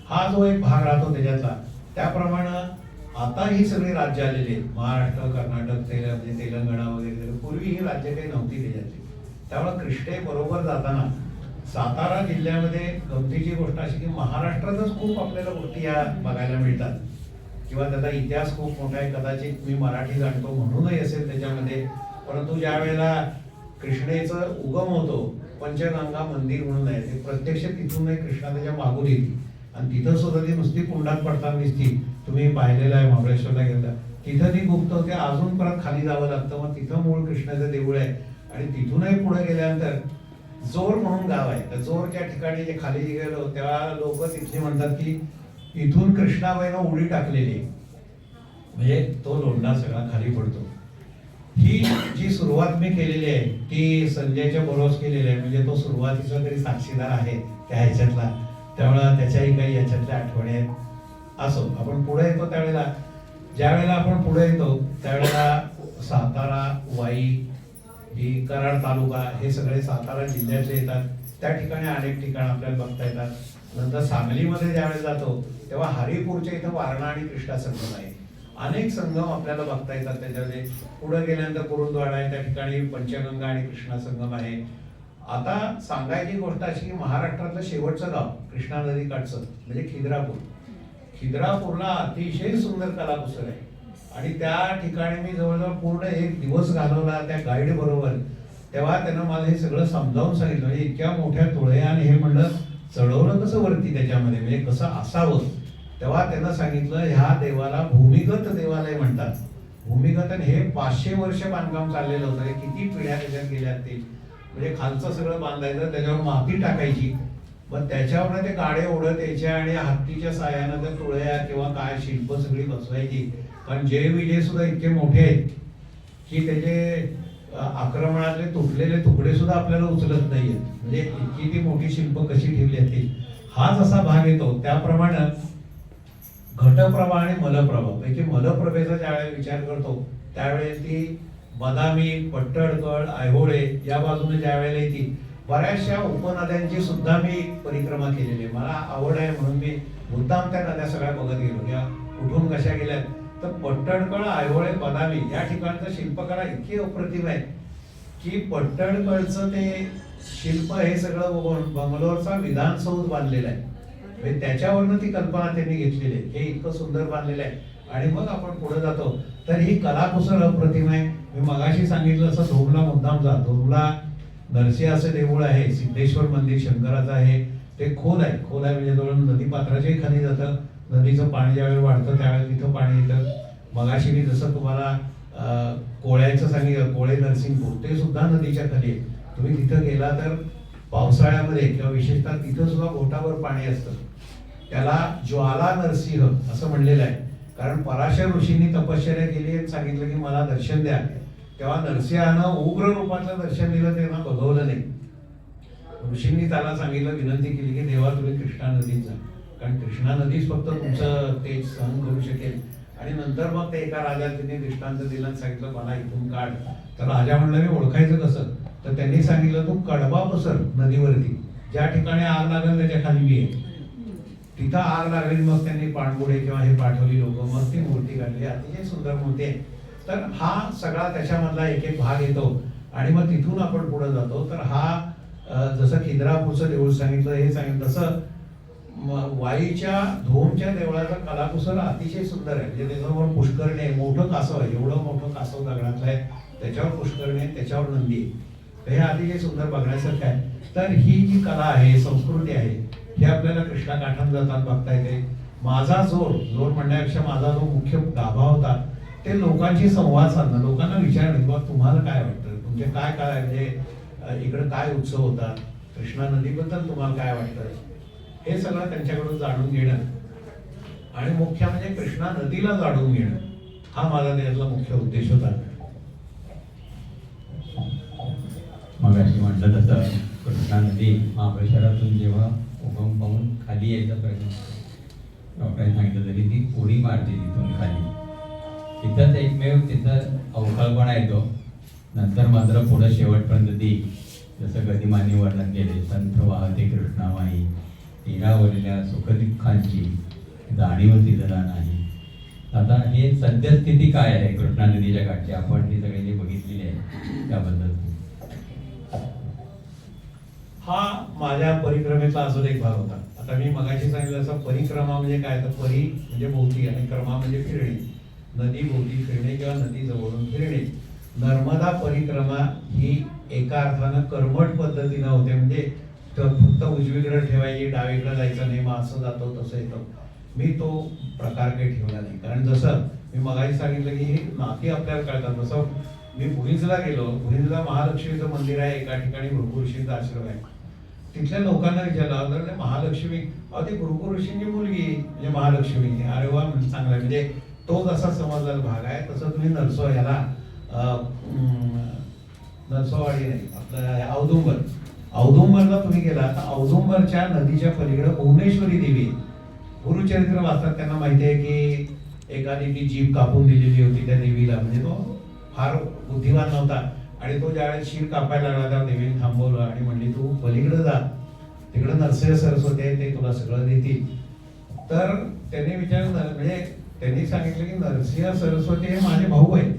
हा जो एक भाग राहतो त्याच्यातला, त्याप्रमाणे आता ही सगळी राज्य आलेली आहेत. महाराष्ट्र, कर्नाटक, तेलंगणा वगैरे. पूर्वी ही राज्य काही नव्हती त्याच्यातली. त्यामुळे कृष्णे बरोबर जाताना सातारा जिल्ह्यामध्ये गमतीची गोष्ट अशी की महाराष्ट्रातच खूप आपल्याला गोष्टी या बघायला मिळतात किंवा त्याचा इतिहास खूप मोठा आहे. कदाचित मी मराठी जाणतो म्हणूनही असेल त्याच्यामध्ये. परंतु ज्या वेळेला कृष्णेचं उगम होतो, पंचगंगा मंदिर म्हणून आहे, ते प्रत्यक्ष तिथून नाही कृष्णा त्याच्या मागून येते आणि तिथं सुद्धा ती नुसती कुंडात पडताना दिसती. तुम्ही पाहिलेलं आहे, महाबळेश्वरला गेला तिथं ती गुप्त होते. अजून परत खाली जावं लागतं, मग तिथं मूळ कृष्णाचं देऊळ आहे. आणि तिथूनही पुढे गेल्यानंतर जोर म्हणून गाव आहे. तर जोरच्या ठिकाणी जे खाली गेलो तेव्हा लोक तिथले म्हणतात की इथून कृष्णाबाईनं उडी टाकलेली, म्हणजे तो लोंढा सगळा खाली पडतो. ही जी सुरुवात मी केलेली आहे ती संजयच्या बरोबर केलेली आहे. म्हणजे तो सुरुवातीचा तरी साक्षीदार आहे त्या ह्याच्यातला. त्यामुळं त्याच्याही काही याच्यातल्या आठवणी आहेत. असो, आपण पुढे येतो त्यावेळेला, ज्या वेळेला आपण पुढे येतो त्यावेळेला सातारा, वाई, ही कराड तालुका, हे सगळे सातारा जिल्ह्यातले येतात. त्या ठिकाणी अनेक ठिकाण आपल्याला बघता येतात. नंतर सांगलीमध्ये ज्यावेळेला जातो तेव्हा हरिपूरच्या इथं वारणा आणि कृष्णा संगम आहे. अनेक संगम आपल्याला बघता येतात त्याच्यामध्ये. पुढे गेल्यानंतर कुरुंदवाडा आहे, त्या ठिकाणी पंचगंगा आणि कृष्णा संगम आहे. आता सांगायची गोष्ट अशी की महाराष्ट्रातलं शेवटचं गाव कृष्णा नदी काठचं म्हणजे खिद्रापूर. खिद्रापूरला अतिशय सुंदर कलाकुसर आहे आणि त्या ठिकाणी मी जवळजवळ पूर्ण 1 दिवस घालवला त्या गाईड बरोबर. तेव्हा त्यानं मला हे सगळं समजावून सांगितलं. म्हणजे इतक्या मोठ्या तुळया आणि हे म्हणलं चढवलं कसं वरती त्याच्यामध्ये, म्हणजे कसं असावं. तेव्हा त्यानं सांगितलं ह्या देवाला भूमिगत देवालय म्हणतात. भूमिगत, हे 500 वर्ष बांधकाम चाललेलं होतं. हे किती पिढ्या त्याच्यात गेल्या असतील. म्हणजे खालचं सगळं बांधायचं, त्याच्यावर माती टाकायची, मग त्याच्यावर ते गाडे ओढत यायचे आणि हत्तीच्या साह्यानं त्या तुळया किंवा काय शिल्प सगळी बसवायची. कारण जय विजय सुद्धा इतके मोठे आहेत की त्याचे आक्रमणातले तुटलेले तुकडे सुद्धा आपल्याला उचलत नाहीयेत. म्हणजे इतकी ती मोठी शिल्प कशी ठेवली असतील. हाच असा भाग येतो. त्याप्रमाणे घटप्रभा आणि मलप्रभा पैकी मलप्रभेचा ज्यावेळेस विचार करतो त्यावेळेस ती बदामी, पट्टडकळ, ऐहोळे या बाजूने ज्या वेळेला येते. बऱ्याचशा उपनद्यांची सुद्धा मी परिक्रमा केलेली आहे. मला आवड आहे म्हणून मी मुद्दाम त्या नद्या सगळ्या बघत गेलो किंवा कुठून कशा गेल्यात. तर पट्टडकळ, ऐहोळे, बदामी या ठिकाणचं शिल्पकला इतकी अप्रतिम आहे की पट्टणकडचं ते शिल्प हे सगळं बंगलोरचा विधानसौध बांधलेलं आहे. म्हणजे त्याच्यावरनं ती कल्पना त्यांनी घेतलेली आहे. हे इतकं सुंदर बांधलेलं आहे. आणि मग आपण पुढे जातो तर ही कलाकुसर अप्रतिम आहे. मी मगाशी सांगितलं असं धोमला मुद्दाम जा. धोमला नरसिंहाचं देऊळ आहे, सिद्धेश्वर मंदिर शंकराचं आहे. ते खोल आहे. खोल आहे म्हणजे जवळ नदीपात्राचेही खाली जातं. नदीचं पाणी ज्यावेळी वाढतं त्यावेळेस तिथं पाणी येतं. मगाशी मी जसं तुम्हाला कोळ्याचं सांगितलं, कोळे नरसिंहपूर ते सुद्धा नदीच्या खाली आहे. तुम्ही तिथं गेला तर पावसाळ्यामध्ये किंवा विशेषतः तिथं सुद्धा बोटावर पाणी असतं. त्याला ज्वाला नरसिंह असं म्हणलेलं आहे. कारण पराशर ऋषींनी तपश्चर्या केली आणि सांगितलं की मला दर्शन द्या. तेव्हा नरसिंहानं उग्र रूपातलं दर्शन दिलं, त्यांना बघवलं नाही. ऋषींनी त्याला सांगितलं, विनंती केली की देवा तुम्ही कृष्णा नदीत जा, कारण कृष्णा नदीच फक्त तुमचं तेज सहन करू शकेल. आणि नंतर मग ते एका राजाला त्यांनी दृष्टांत दिलं आणि सांगितलं मला इथून काढ. तर राजा म्हणला मी ओळखायचं कसं? तर त्यांनी सांगितलं तू कडबा पसर नदीवरती, ज्या ठिकाणी आग लागेल त्याच्या खाली मी आहे. तिथं आग लागली. मग त्यांनी पाणबुडे किंवा हे पाठवली लोक, मग ती मूर्ती काढली. अतिशय सुंदर मूर्ती आहे. तर हा सगळा त्याच्यामधला एक एक भाग येतो. आणि मग तिथून आपण पुढे जातो तर हा जसं खिद्रापूरचं देऊळ सांगितलं, हे सांगितलं तसं वाईच्या धोमच्या देवळाचा कलाकुसर अतिशय सुंदर आहे. म्हणजे त्याच्यावर पुष्करणी आहे, मोठं कासव आहे, एवढं मोठं कासव दगडातलं आहे, त्याच्यावर पुष्करणी आहे, त्याच्यावर नंदी आहे. तर हे अतिशय सुंदर बघण्यासारखं आहे. तर ही जी कला आहे, संस्कृती आहे, हे आपल्याला कृष्णा काठात जातात बघता येते. माझा जोर म्हणण्यापेक्षा माझा जो मुख्य गाभा होता ते लोकांशी संवाद साधणं, लोकांना विचारणं बाबा तुम्हाला काय वाटतं, तुमचे काय काय म्हणजे इकडे काय उत्सव होतात, कृष्णा नदीबद्दल तुम्हाला काय वाटतं, हे सगळं त्यांच्याकडून जाणून घेणं. आणि मुख्य म्हणजे कृष्णा नदीला जाणून घेणं, हा माझा त्यातला मुख्य उद्देश होता. मग अशी म्हटलं तसं कृष्णा नदी महाबळेश्वरातून जेव्हा उगम पाहून खाली यायचा प्रयत्न डॉक्टरांनी सांगितलं तरी ती उडी मारते तिथून खाली. तिथंच एकमेव तिथं अवकाळपणा येतो. नंतर मात्र पुढं शेवटपर्यंत ती जसं गदिमानी वर्णन केले, संथ वाहते कृष्णामाई, तीरावरल्या सुखदुःखांची जाणीव तिला नाही. आता हे सद्यस्थिती काय आहे कृष्णा नदीच्या काठची, आपण ती सगळी जी बघितलेली आहे त्याबद्दल. हा माझ्या परिक्रमेचा अजून एक भाग होता. आता मी मगाशी सांगितलं असं परिक्रमा म्हणजे काय, तर परी म्हणजे भोवती आणि क्रमा म्हणजे फिरणे, नदी भोवती फिरणे किंवा नदी जवळून फिरणे. नर्मदा परिक्रमा ही एका अर्थानं कर्मठ पद्धतीनं होते. म्हणजे फक्त उजवीकडे ठेवायची, डावीकडे जायचं नाही, मग असं जातो तसं येतो. मी तो प्रकार काही ठेवला नाही. कारण जसं मी मगाशी सांगितलं की ही नाती आपल्याला कळतात. जसं मी भुईंजला गेलो, भुईंजला महालक्ष्मीचं मंदिर आहे, एका ठिकाणी भृगु ऋषींचा आश्रम आहे. तिथल्या लोकांना विचारलं तर महालक्ष्मी, ती भृगु ऋषींची मुलगी म्हणजे महालक्ष्मी. अरे वा, चांगला. म्हणजे तो जसा समजलेला भाग आहे तसं तुम्ही नरसोवाडी नाही, आपलं औदुंबरला तुम्ही गेला तर औदुंबरच्या नदीच्या पलीकडे भुवनेश्वरी देवी. गुरुचरित्र वाचतात त्यांना माहिती आहे की एकाने ती जीभ कापून दिलेली होती त्या देवीला. म्हणजे तो फार बुद्धिवान नव्हता आणि तो ज्यावेळेस शीर कापायला लागला त्या देवीने थांबवलं आणि म्हणली तू पलीकडे जा, तिकडे नरसिंह सरस्वती आहे, ते तुला सगळं देतील. तर त्यांनी विचारलं, म्हणजे त्यांनी सांगितलं की नरसिंह सरस्वती हे माझे भाऊ आहेत.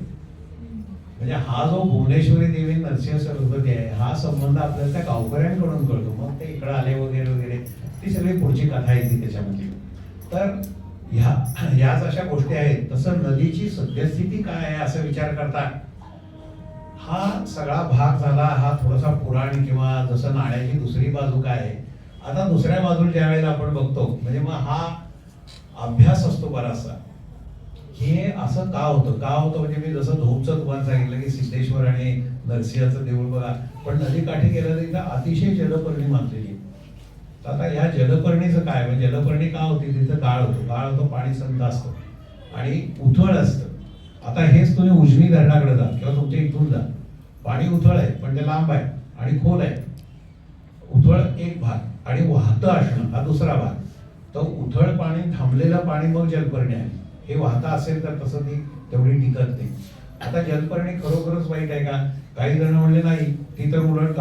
म्हणजे हा जो भुवनेश्वरी देवी नरसिंह सरस्वती आहे हा संबंध आपल्याला त्या गावकऱ्यांकडून कळतो. मग ते इकडे आले वगैरे वगैरे, ती सगळी पुढची कथा येते त्याच्यामध्ये. तर ह्याच अशा गोष्टी आहेत. तसं नदीची सद्यस्थिती काय आहे असं विचार करता हा सगळा भाग झाला. हा थोडासा पुराण किंवा जसं नाण्याची दुसरी बाजू काय आहे. आता दुसऱ्या बाजूला ज्या वेळेला आपण बघतो म्हणजे मग हा अभ्यास असतो बराचसा. हे असं का होतं म्हणजे मी जसं धोपचं तुम्हाला सांगितलं की सिद्धेश्वर आणि नरसिंहाचं देऊळ बघा, पण नदीकाठी गेलं तर इथं अतिशय जलपर्णी मानलेली. तर आता ह्या जलपर्णीचं काय, म्हणजे जलपर्णी का होती, तिथं गाळ होतो, पाणी संत असतं आणि उथळ असतं. आता हेच तुम्ही उजनी धरणाकडे जा किंवा तुमच्या इथून जा, पाणी उथळ आहे पण ते लांब आहे आणि खोल आहे. उथळ एक भाग आणि वाहतं असणं हा दुसरा भाग. तर उथळ पाणी, थांबलेलं पाणी मग जलपर्णी आहे. हे वाहतं असेल तर तसं ती तेवढी टिकत नाही. आता जलपर्णी खरोखरच वाईट आहे का? काही जण म्हणले नाही, ती तर उलट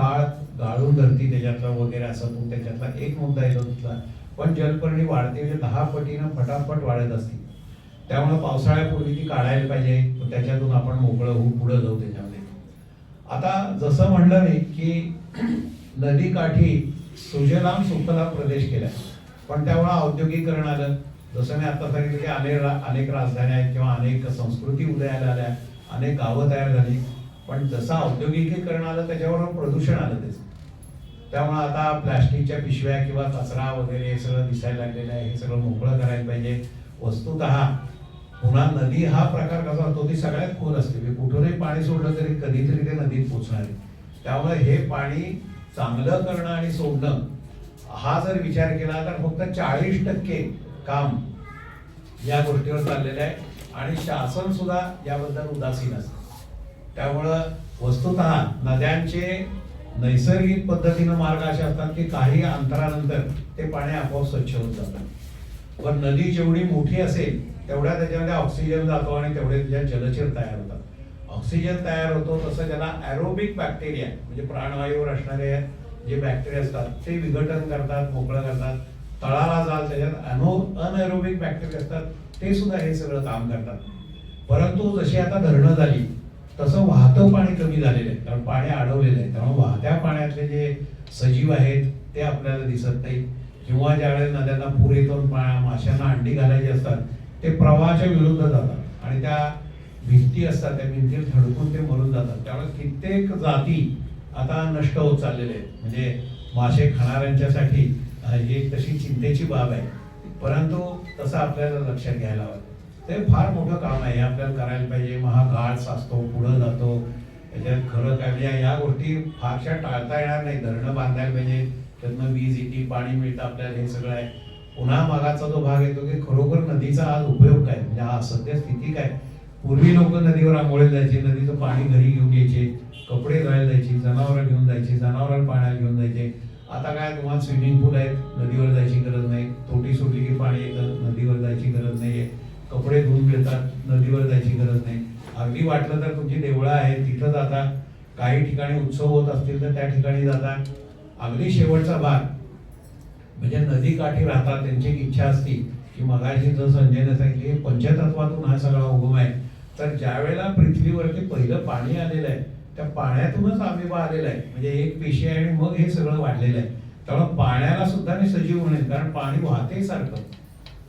गाळून धरती त्याच्यातला वगैरे असं. तो त्याच्यातला एक मुद्दा येतो तिथला. पण जलपर्णी वाढते म्हणजे 10 पटीनं फटाफट वाढत असते. त्यामुळे पावसाळ्यापूर्वी ती काढायला पाहिजे, त्याच्यातून आपण मोकळं होऊ पुढे जाऊ त्याच्यामध्ये. आता जसं म्हणलं मी की नदीकाठी सुजलाम सुफलाम प्रदेश केलाय, पण त्यामुळे औद्योगिकरण आलं. जसं मी आता सांगितलं की अनेक राजधान्या आहेत किंवा अनेक संस्कृती उदयाला आल्या, अनेक गावं तयार झाली. पण जसं औद्योगिकीकरण आलं त्याच्याबरोबर प्रदूषण आलं त्याचं. त्यामुळे आता प्लास्टिकच्या पिशव्या किंवा कचरा वगैरे हे सगळं दिसायला लागलेलं आहे. हे सगळं मोकळं करायला पाहिजे. वस्तुतः पुन्हा नदी हा प्रकार कसा होतो, ती सगळ्यात खोल असते. म्हणजे कुठूनही पाणी सोडलं तरी कधीतरी ते नदीत पोचणार आहे. त्यामुळे हे पाणी चांगलं करणं आणि सोडणं हा जर विचार केला तर फक्त 40% काम या गोष्टीवर चाललेलं आहे आणि शासन सुद्धा याबद्दल उदासीन असतं. त्यामुळं वस्तुतः नद्यांचे नैसर्गिक पद्धतीनं मार्ग असे असतात की काही अंतरानंतर ते पाणी आपोआप स्वच्छ होत जातं. पण नदी जेवढी मोठी असेल तेवढ्या त्याच्यामध्ये ऑक्सिजन जातो आणि तेवढे त्याच्या जलचर तयार होतात. ऑक्सिजन तयार होतो तसं त्याला ॲरोबिक बॅक्टेरिया म्हणजे प्राणवायूवर असणारे जे बॅक्टेरिया असतात ते विघटन करतात, मोकळं करतात. तळाला जाल त्याच्यात अनएरोबिक बॅक्टेरिया असतात, ते सुद्धा हे सगळं काम करतात. परंतु जशी आता धरणं झाली तसं वाहतं पाणी कमी झालेलं आहे, कारण पाणी अडवलेलं आहे. त्यामुळे वाहत्या पाण्यातले जे सजीव आहेत ते आपल्याला दिसत नाही. किंवा ज्यावेळेस नद्यांना पूर येतो माशांना अंडी घालायची असतात ते प्रवाहाच्या विरुद्ध जातात आणि त्या भिंती असतात त्या भिंतीला धडकून ते मरून जातात. त्यामुळे कित्येक जाती आता नष्ट होत चाललेले आहेत. म्हणजे मासे खाणाऱ्यांच्यासाठी ही तशी चिंतेची बाब आहे. परंतु तसं आपल्याला लक्षात घ्यायला हवं. ते फार मोठं काम आहे, आपल्याला करायला पाहिजे. महागाळ साचतो, पुढं जातो, त्याच्यात खरं काय म्हणजे या गोष्टी फारशा टाळता येणार नाही. धरणं बांधायला पाहिजे, त्यातनं वीज येते, पाणी मिळतं आपल्याला, हे सगळं आहे. पुन्हा मागाचा जो भाग येतो की खरोखर नदीचा आज उपयोग काय, म्हणजे हा सध्या स्थिती काय. पूर्वी लोक नदीवर आंघोळीला जायचे, नदीचं पाणी घरी घेऊन यायचे, कपडे धुवायला जायचे, जनावरं घेऊन जायचे, जनावरांना पाण्याला घेऊन जायचे. आता काय तुम्हाला स्विमिंग पूल आहेत, नदीवर जायची गरज नाही. तोटी सोडली की पाणी येतं, नदीवर जायची गरज नाहीये. कपडे धुवून मिळतात, नदीवर जायची गरज नाही. अगदी वाटलं तर तुमची देवळं आहेत तिथं जाता, काही ठिकाणी उत्सव होत असतील तर त्या ठिकाणी जाता. अगदी शेवटचा भाग म्हणजे नदी काठी राहतात, त्यांची एक इच्छा असती की मगाशी जर संजयने सांगितले पंचतत्वातून हा सगळा उगम आहे. तर ज्या वेळेला पृथ्वीवरती पहिलं पाणी आलेलं आहे त्या पाण्यातूनच अमिबा आलेला आहे. म्हणजे एक पेशी आहे आणि मग हे सगळं वाढलेलं आहे. त्यामुळे पाण्याला सुद्धा मी सजीव म्हणेन, कारण पाणी वाहते सारखं.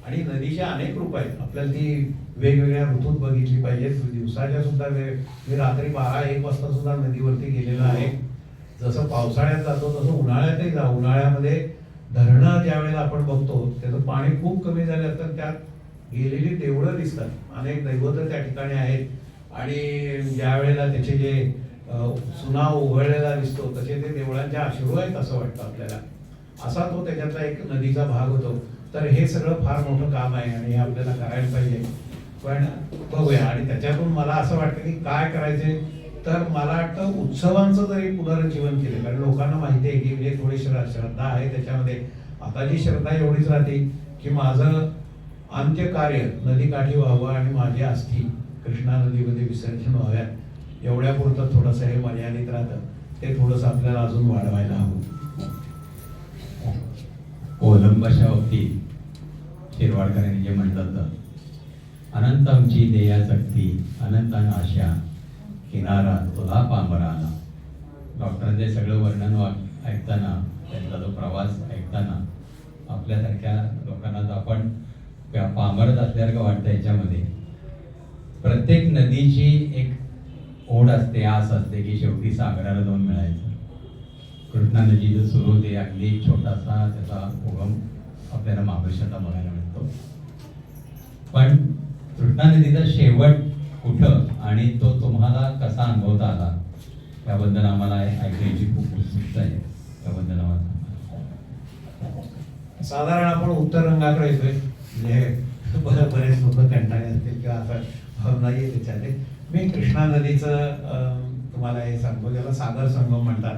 आणि नदीच्या अनेक रूप आहेत, आपल्याला ती वेगवेगळ्या ऋतूत बघितली पाहिजे. दिवसाच्या सुद्धा मी रात्री 12-1 वाजता सुद्धा नदीवरती गेलेलो आहे. जसं पावसाळ्यात जातो तसं उन्हाळ्यातही जा. उन्हाळ्यामध्ये धरणं ज्या वेळेला आपण बघतो त्याचं पाणी खूप कमी झालं असतं, त्यात गेलेली देवळं दिसतात, अनेक दैवत त्या ठिकाणी आहेत. आणि ज्या वेळेला त्याचे जे सुना उघडलेला दिसतो तसे ते देवळांचे अश्रू आहेत असं वाटतं आपल्याला. असा तो त्याच्यातला एक नदीचा भाग होतो. तर हे सगळं फार मोठं काम आहे आणि हे आपल्याला करायला पाहिजे. पण बघूया. आणि त्याच्यातून मला असं वाटतं की काय करायचंय, तर मला वाटतं उत्सवांचं जरी पुनरुज्जीवन केलं, कारण लोकांना माहिती आहे की म्हणजे थोडी श्रद्धा आहे त्याच्यामध्ये. आता जी श्रद्धा एवढीच राहते की माझं अंत्यकार्य नदीकाठी व्हावं आणि माझी अस्थी कृष्णा नदीमध्ये विसर्जन व्हाव्यात, एवढ्यापुरतं थोडंसं हे मर्यादित राहतं. ते थोडंसं आपल्याला अजून वाढवायला हवं. कोलंबच्या बाबतीत शिरवाडकरांनी जे म्हटलं होतं, अनंत आमची देया शक्ती अनंत आशा किनारा तुला पामराला. डॉक्टरांचे सगळं वर्णन ऐकताना, त्यांचा जो प्रवास ऐकताना आपल्यासारख्या लोकांना तर आपण पामरत असल्यासारखं वाटतं. याच्यामध्ये प्रत्येक नदीची एक ओढ असते, आस असते की शेवटी सागराला जाऊन मिळायचं. कृष्णा नदी जो सुरू होते अगदी छोटासा त्याचा उगम आपल्याला महाबळेश्वरला बघायला मिळतो. पण कृष्णा नदीचा शेवट कुठं आणि तो तुम्हाला कसा अनुभवता आला याबद्दल आम्हाला ऐकण्याची खूप उत्सुकता आहे. त्याबद्दल आम्हाला साधारण आपण उत्तर रंगाकडे येतोय. म्हणजे बरेच लोक कंटाळे असतील किंवा आता भावना येईल त्याच्याने. मी कृष्णा नदीचं तुम्हाला हे सांगतो, ज्याला सागर संगम म्हणतात.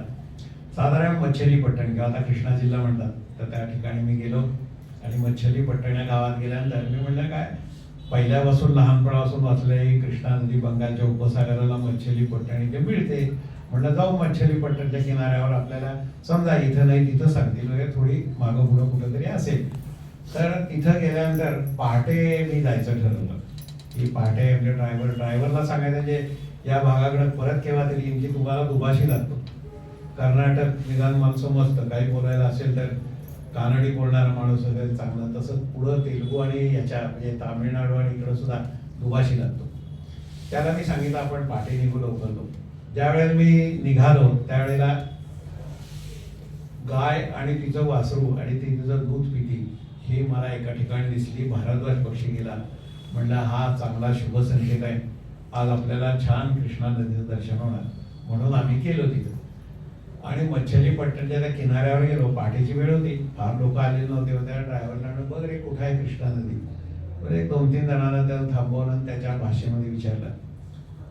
साधारण मच्छलीपट्टण किंवा आता कृष्णा जिल्हा म्हणतात, तर त्या ठिकाणी मी गेलो आणि मच्छलीपट्टण या गावात गेल्यानंतर मी म्हटलं काय पहिल्यापासून लहानपणापासून वाचलंय कृष्णा नदी बंगालच्या उपसागराला मच्छलीपट्टण इथे मिळते. म्हटलं जाऊ मच्छलीपट्टणच्या किनाऱ्यावर, आपल्याला समजा इथं नाही तिथं सांगतील वगैरे, थोडी मागं पुढं कुठंतरी असेल. तर तिथं गेल्यानंतर पहाटे मी जायचं ठरवलं. की पहाटे म्हणजे ड्रायव्हरला सांगायचं जे या भागाकडे परत केव्हा तरी येईन की तुम्हाला दुभाषी लागतो. कर्नाटक निदान मला समजतं, काही बोलायला असेल तर कानडी बोलणारा माणूस असेल चांगला, तसंच पुढं तेलुगू आणि याच्या म्हणजे तामिळनाडू आणि इकडं सुद्धा दुभाषी लागतो. त्याला मी सांगितलं आपण पहाटे निघू लवकर. ज्या वेळेला मी निघालो त्यावेळेला गाय आणि तिचं वासरू आणि ती तिचं दूध पिती ही मला एका ठिकाणी दिसली. भारद्वाज पक्षी गेला. म्हणलं हा चांगला शुभ संकेत आहे, आज आपल्याला छान कृष्णा नदीचं दर्शन होणार, म्हणून आम्ही गेलो तिथं. आणि मच्छलीपट्टणच्या त्या किनाऱ्यावर गेलो. पहाटेची वेळ होती, फार लोक आलेले नव्हते. त्या ड्रायव्हरला बघ रे कुठं आहे कृष्णा नदी. बरं एक 2-3 जणांना त्यानं थांबवलं आणि त्याच्या भाषेमध्ये विचारलं.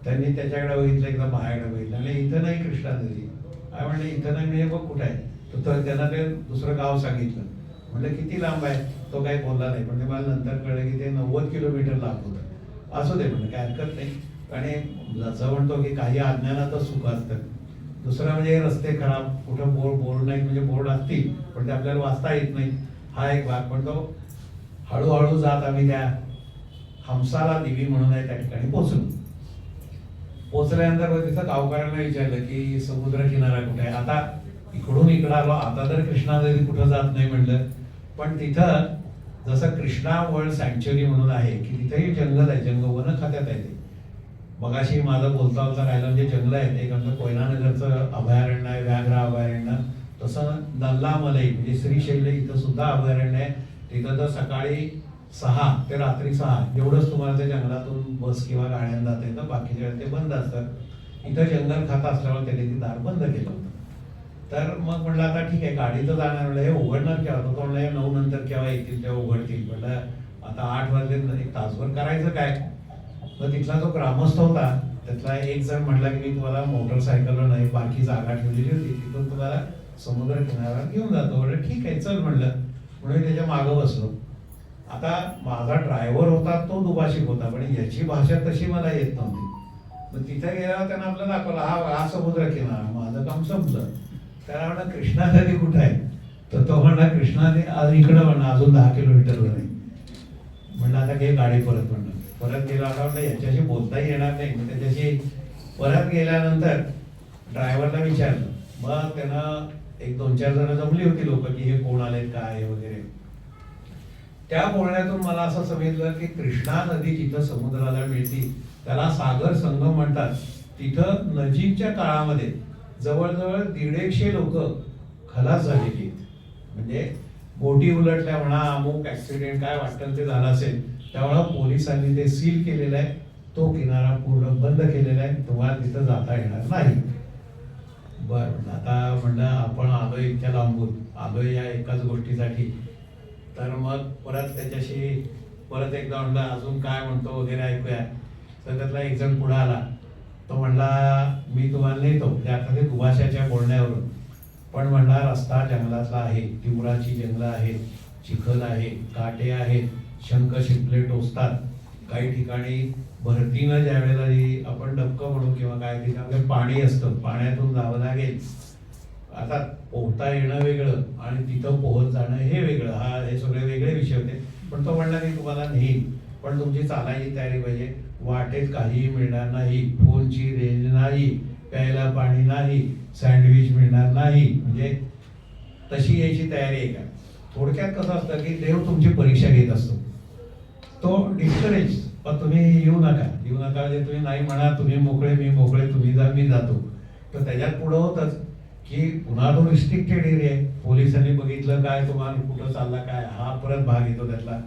त्यांनी त्याच्याकडे बघितलं, एकदा माझ्याकडे बघितलं आणि इथं नाही कृष्णा नदी. काय म्हणलं इथं नाही म्हणजे बघ कुठं आहे. तर त्यांना ते दुसरं गाव सांगितलं. म्हणलं किती लांब आहे. तो काही बोलला नाही, पण ते मला नंतर कळलं की ते 90 किलोमीटर लांब होतं. असू दे म्हणलं काय हरकत नाही. आणि जसं म्हणतो की काही अज्ञानातच सुख असतं. दुसरं म्हणजे रस्ते खराब, कुठं बोर्ड नाही, म्हणजे बोर्ड असतील पण ते आपल्याला वाचता येत नाही, हा एक भाग. पण तो हळूहळू जात आम्ही त्या हमसाला देवी म्हणून आहे त्या ठिकाणी पोहोचलो. पोहोचल्यानंतर तिथं गावकऱ्यांना विचारलं की समुद्र किनारा कुठे आहे. आता इकडून इकडं आलो, आता तर कृष्णा नदी कुठं जात नाही म्हणलं. पण तिथं जसं कृष्णा वर्ल्ड सँक्च्युरी म्हणून आहे की तिथेही जंगल आहे, वन खात्यात आहे ते. मगाशी माझं बोलता राहिलं म्हणजे जंगल आहेत. एक आमचं कोयनानगरचं अभयारण्य आहे, व्याघ्र अभयारण्य. तसं नल्लामलई म्हणजे श्रीशैल इथं सुद्धा अभयारण्य आहे. तिथं तर सकाळी 6 ते रात्री 6 एवढंच तुम्हाला त्या जंगलातून बस किंवा गाड्या जात येतं, बाकीच्या वेळेला ते बंद असतात. इथं जंगल खातं असल्यामुळे त्याने ती दार बंद केलं होतं. तर मग म्हटलं आता ठीक आहे गाडी तर जाणार, म्हणलं हे उघडणार केव्हा. तो म्हणलं हे 9 नंतर केव्हा येतील तेव्हा उघडतील. म्हटलं आता 8 वाजले, एक तासभर करायचं काय. तर तिथला जो ग्रामस्थ होता त्यातला एक जण म्हटला की मी तुम्हाला मोटरसायकलवर नाही बारकी जागा ठेवलेली होती, तिथून तुम्हाला समुद्र किनाऱ्यावर घेऊन जातो. म्हणलं ठीक आहे चल म्हणलं. म्हणून त्याच्या मागं बसलो. आता माझा ड्रायव्हर होता तो दुभाषिक होता, पण याची भाषा तशी मला येत नव्हती. मग तिथे गेल्यावर त्यानं आपल्याला दाखवलं हा समुद्र किनारा, माझं काम समजलं. त्याला म्हणलं कृष्णा नदी कुठं आहे. तर तो म्हणला कृष्णा नदी इकडं म्हणा अजून 10 किलोमीटरवर आहे. म्हणलं आता घे गाडी परत. म्हणलं परत गेला होता, म्हणलं याच्याशी बोलताही येणार नाही. मग त्याच्याशी परत गेल्यानंतर ड्रायव्हरला विचारलं. मग त्यानं 1-2-4 जण जमली होती लोक की हे कोण आले काय वगैरे. त्या बोलण्यातून मला असं समजलं की कृष्णा नदी जिथं समुद्राला मिळते त्याला सागर संगम म्हणतात. तिथं नजीकच्या काळामध्ये जवळजवळ 150 लोक खलास झालेली आहेत. म्हणजे बोटी उलटल्या म्हणा, अमुक ऍक्सिडेंट काय वाटतं ते झालं असेल, त्यामुळं पोलिसांनी ते सील केलेलं आहे. तो किनारा पूर्ण बंद केलेला आहे, तुम्हाला तिथं जाता येणार नाही. बरं आता म्हणलं आपण आलोय इतक्या लांबून आलोय या एकाच गोष्टीसाठी. तर मग परत त्याच्याशी परत एकदा म्हणलं अजून काय म्हणतो वगैरे ऐकूया. तर त्यातला एक जण पुढे आला. तो म्हणला मी तुम्हाला नेतो त्या अर्थाने दुभाषाच्या बोलण्यावरून. पण म्हणला रस्ता जंगलातला आहे, तिवराची जंगलं आहेत, चिखल आहे, काटे आहेत, शंख शिंपले टोचतात. काही ठिकाणी भरतीनं ज्या वेळेला आपण डबकं म्हणू किंवा काय तिथे पाणी असतं, पाण्यातून जावं लागेल. आता पोहता येणं वेगळं आणि तिथं पोहत जाणं हे वेगळं, हे सगळे वेगळे विषय होते. पण तो म्हणला की तुम्हाला नेईल, पण तुमची चालायची तयारी पाहिजे. वाटेत काहीही मिळणार नाही, फोनची रेंज नाही, प्यायला पाणी नाही, सँडविच मिळणार नाही. म्हणजे तशी यायची तयारी आहे का. थोडक्यात कसं असतं की देव तुमची परीक्षा घेत असतो. तो डिस्करेज, पण तुम्ही येऊ नका म्हणजे तुम्ही नाही म्हणा, तुम्ही मोकळे मी मोकळे, तुम्ही जा मी जातो. तर त्याच्यात पुढं होतच की पुन्हा तो रिस्ट्रिक्टेड एरिया आहे. पोलिसांनी बघितलं काय तुम्हाला कुठं चालला काय, हा परत भाग येतो त्यातला.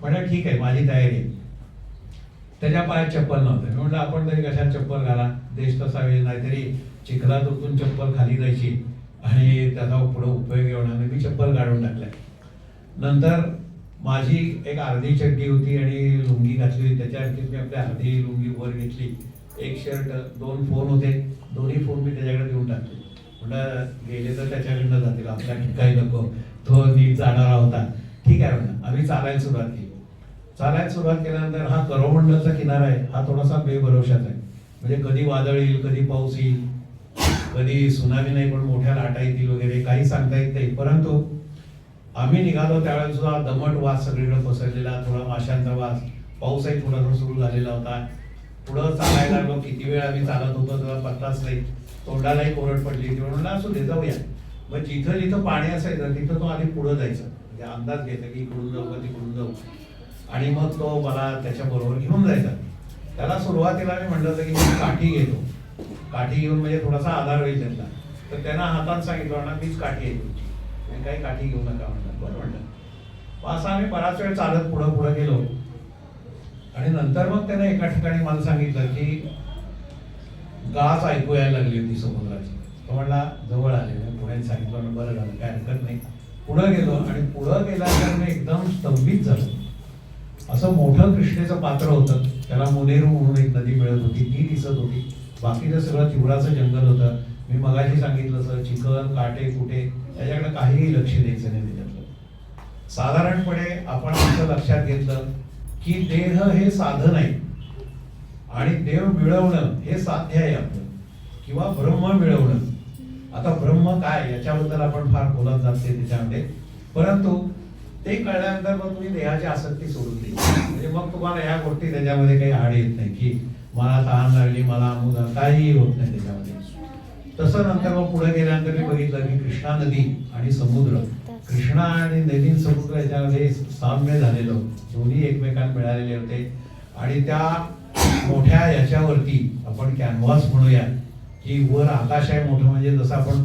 म्हणलं ठीक आहे माझी तयारी आहे. त्याच्या पायात चप्पल नव्हतं. म्हणलं आपण तरी कशात चप्पल घाला, देश तसा वेळ नाहीतरी चिखलात उतरून चप्पल खाली जायची आणि त्याचा पुढं उपयोग होणार नाही. मी चप्पल काढून टाकल्या. नंतर माझी एक अर्धी चड्डी होती आणि लुंगी घातली होती. त्याच्यावरती मी आपली अर्धी लुंगी वर घेतली. एक शर्ट, 2 फोन होते, दोन्ही फोन मी त्याच्याकडे देऊन टाकले. म्हणलं गेले तर त्याच्याकडनं जातील, आपल्या काही नको, तो नीट जाणारा होता. ठीक आहे म्हणलं. आम्ही चालायला सुरुवात केली. चालायला सुरुवात केल्यानंतर हा करमंडलचा किनारा आहे, हा थोडासा बेभरवशाचा आहे. म्हणजे कधी वादळ येईल, कधी पाऊस येईल, कधी सुनामी नाही पण मोठ्या लाटा येतील वगैरे, काही सांगता येत नाही. परंतु आम्ही निघालो त्यावेळेस सुद्धा दमट वास सगळीकडे पसरलेला, थोडा माशांचा वास. पाऊसही थोडासा सुरू झालेला होता. पुढं चालायला लागलो, किती वेळ आम्ही चालत होतो तेव्हा पत्ताच नाही. तोंडालाही कोरड पडली. तेव्हा म्हणलं असू दे जाऊया. मग जिथं जिथं पाणी असायचं तिथं तो आधी पुढं जायचं, म्हणजे अंदाज घ्यायचा की इकडून जाऊ का तिकडून जाऊ, आणि मग तो मला त्याच्याबरोबर घेऊन जायचा. त्याला सुरुवातीला मी म्हटलं होतं की मी काठी घेतो, काठी घेऊन म्हणजे थोडासा आधार होईल त्यांना. तर त्यांना हातात सांगितलं ना मीच काठी आहे तुमची, तुम्ही काही काठी घेऊ नका म्हणलं. बरं म्हणलं. मग असं आम्ही बराच वेळ चालत पुढं पुढं गेलो. आणि नंतर मग त्याने एका ठिकाणी मला सांगितलं की गाज ऐकू यायला लागली होती समुद्राची. तो म्हणला जवळ आले. पुढे सांगितलं बरं झालं, काय हरकत नाही. पुढं गेलो आणि पुढं गेल्यानंतर मी एकदम स्तंभित झालो. असं मोठं कृष्णेचं पात्र होतं, त्याला मुनेरू म्हणून एक नदी मिळत होती, ती दिसत होती. बाकीचं सगळं चिवडाचं जंगल होतं. मी मगाशी सांगितलं सर, चिखल काटे कुटे त्याच्याकडे काहीही लक्ष द्यायचं नाही त्याच्यातलं. साधारणपणे आपण असं लक्षात घेतलं की देह हे साधन आहे आणि देव मिळवणं हे साध्य आहे आपलं, किंवा ब्रह्म मिळवणं. आता ब्रह्म काय याच्याबद्दल आपण फार बोलत जाते त्याच्यामध्ये, परंतु ते कळल्यानंतर मग तुम्ही देहाची आसक्ती सोडून दिली. म्हणजे मग तुम्हाला या गोष्टी त्याच्यामध्ये काही आड येत नाही की मला तहान लागली, मला अमुक काहीही होत नाही त्याच्यामध्ये. तसं नंतर मग पुढे गेल्यानंतर मी बघितलं की कृष्णा नदी आणि समुद्र, कृष्णा आणि नदी समुद्र याच्यामध्ये साम्य झालेलं, दोन्ही एकमेकांना मिळालेले होते. आणि त्या मोठ्या याच्यावरती आपण कॅनव्हास म्हणूया की वर आकाश आहे मोठं, म्हणजे जसं आपण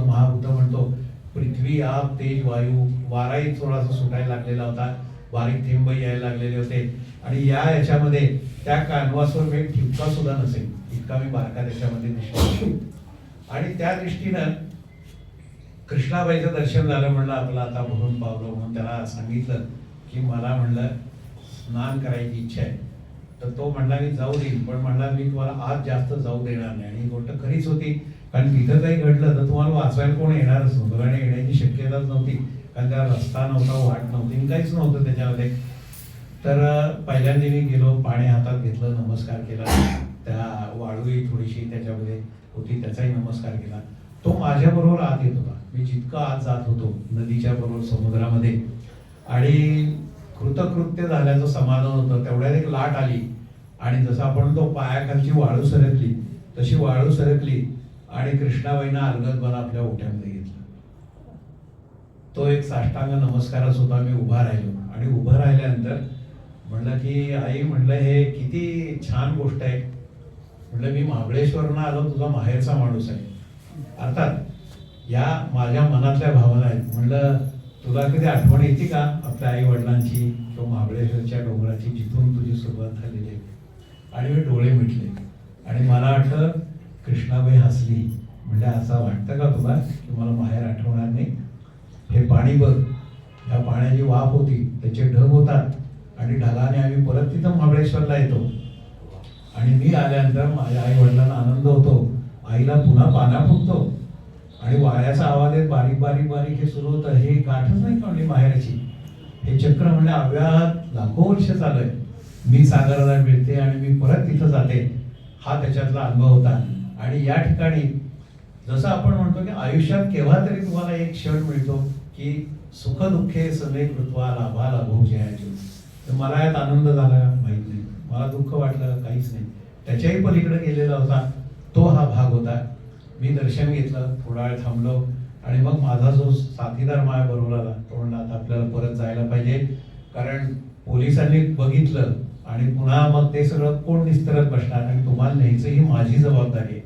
महाभूत म्हणतो, पृथ्वी आग तेज वायू, वाराही थोडासा सुटायला लागलेला होता, बारीक थेंब यायला लागलेले होते. आणि याच्यामध्ये त्या कॅनव्हासवर एक ठिपका सुद्धा नसेल इतका मी बारका त्याच्यामध्ये दिसलो. आणि त्या दृष्टीनं कृष्णाबाईचं दर्शन झालं. म्हणलं आपलं आता भरून पावलं. म्हणून त्याला सांगितलं की मला म्हणलं स्नान करायची इच्छा आहे. तर तो म्हणला मी जाऊ देईन, पण म्हणला मी तुम्हाला आज जास्त जाऊ देणार नाही. आणि ही गोष्ट खरीच होती, कारण तिथं काही घडलं तर तुम्हाला वाचवायला कोण येणारच नव्हतं, आणि येण्याची शक्यताच नव्हती, कारण त्या रस्ता नव्हता, वाट नव्हती, काहीच नव्हतं त्याच्यामध्ये. तर पहिल्यांदा मी गेलो, पाणी हातात घेतलं, नमस्कार केला. त्या वाळूही थोडीशी त्याच्यामध्ये होती, त्याचाही नमस्कार केला. तो माझ्याबरोबर आत येत होता. मी जितकं आत जात होतो नदीच्या बरोबर समुद्रामध्ये, आणि कृतकृत्य झाल्याचं समाधान होतं. तेवढ्यात एक लाट आली आणि जसं आपण तो पायाखालची वाळू सरकली तशी वाळू सरकली आणि कृष्णाबाईंना अलगद मला आपल्या ओट्यामध्ये घेतलं. तो एक साष्टांग नमस्कारच होता. मी उभा राहिलो आणि उभं राहिल्यानंतर म्हणलं की आई, म्हणलं हे किती छान गोष्ट आहे. म्हणलं मी महाबळेश्वरनं आलो, तुझा माहेरचा माणूस आहे. अर्थात या माझ्या मनातल्या भावना आहेत. म्हणलं तुला कधी आठवण येते का आपल्या आई वडिलांची किंवा महाबळेश्वरच्या डोंगराची, जिथून तुझी सुरुवात झालेली आहे. आणि मी डोळे मिटले आणि मला वाटलं कृष्णाबाई हसली. म्हणजे असं वाटतं का तुला की मला माहेर आठवणार नाही? हे पाणी बघ, या पाण्याची वाफ होती, त्याचे ढग होतात आणि ढगाने आम्ही परत तिथं महाबळेश्वरला येतो. आणि मी आल्यानंतर माझ्या आई वडिलांना आनंद होतो, आईला पुन्हा पाना फुटतो आणि वाऱ्याचा आवाज येत बारीक बारीक बारीक हे सुरू होतं. हे गाठच नाही का म्हणजे माहेरची, हे चक्र म्हणजे अव्याहत लाखो वर्ष चालू आहे. मी सागराला मिळते आणि मी परत तिथं जाते, हा त्याच्यातला अनुभव होता. आणि या ठिकाणी जसं आपण म्हणतो की आयुष्यात केव्हा तरी तुम्हाला एक क्षण मिळतो की सुख दुःखे समे कृत्वा लाभा लाभो जयाची. तर मला यात आनंद झाला माहित नाही, मला दुःख वाटलं काहीच नाही. त्याच्याही पलीकडे गेलेला होता तो हा भाग होता. मी दर्शन घेतलं, थोडा वेळ थांबलो आणि मग माझा जो साथीदार माझ्या बरोबर आला, तो म्हणला आता आपल्याला परत जायला पाहिजे, कारण पोलिसांनी बघितलं आणि पुन्हा मग ते सगळं कोण निस्तरत बसणार आणि तुम्हाला न्यायचं ही माझी जबाबदारी आहे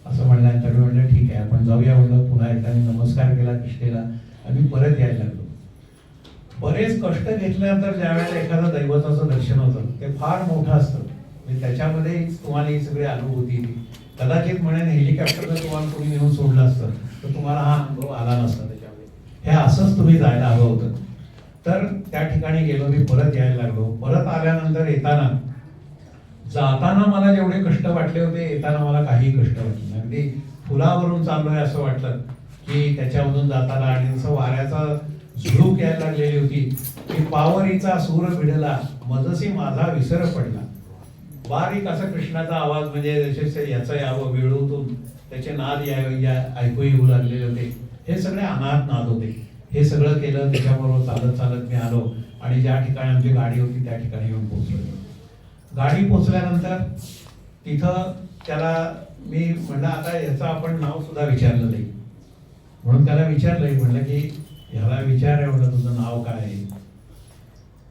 असं म्हणल्यानंतर मी म्हणलं ठीक आहे आपण जाऊया. म्हणलं पुन्हा एकदा नमस्कार केला कृष्णेला आणि परत यायला लागलो. बरेच कष्ट घेतल्यानंतर ज्या वेळेला एखादं दैवताचं दर्शन होतं ते फार मोठं असतं. म्हणजे त्याच्यामध्ये तुम्हाला ही सगळी अनुभूती येते. कदाचित म्हणेन हेलिकॉप्टरनं तुम्हाला कोणी नेऊन सोडलं असतं तर तुम्हाला हा अनुभव आला नसता त्याच्यामध्ये. हे असंच तुम्ही जायला हवं होतं. तर त्या ठिकाणी गेलो, मी परत यायला लागलो. परत आल्यानंतर येताना जाताना मला जेवढे कष्ट वाटले होते येताना मला काही कष्ट वाटले नाही. अगदी फुलावरून चाललोय असं वाटलं की त्याच्यामधून जाताना. आणि जसं वाऱ्याचा झुळूक यायला लागलेली होती की पावरीचा सूर भिडला मजसी माझा विसर पडला. बारीक असा कृष्णाचा आवाज, म्हणजे जसे याचं यावं वेळूतून त्याचे नाद ऐकू येऊ लागलेले होते. हे सगळे अनाथ नाद होते. हे सगळं केलं, त्याच्याबरोबर चालत चालत मी आलो आणि ज्या ठिकाणी आमची गाडी होती त्या ठिकाणी येऊन पोहोचलो. गाडी पोहोचल्यानंतर तिथं त्याला मी म्हणलं आता याचं आपण नाव सुद्धा विचारलं नाही, म्हणून त्याला विचारलंय, म्हणलं की ह्याला विचार आहे, म्हणलं तुझं नाव काय आहे?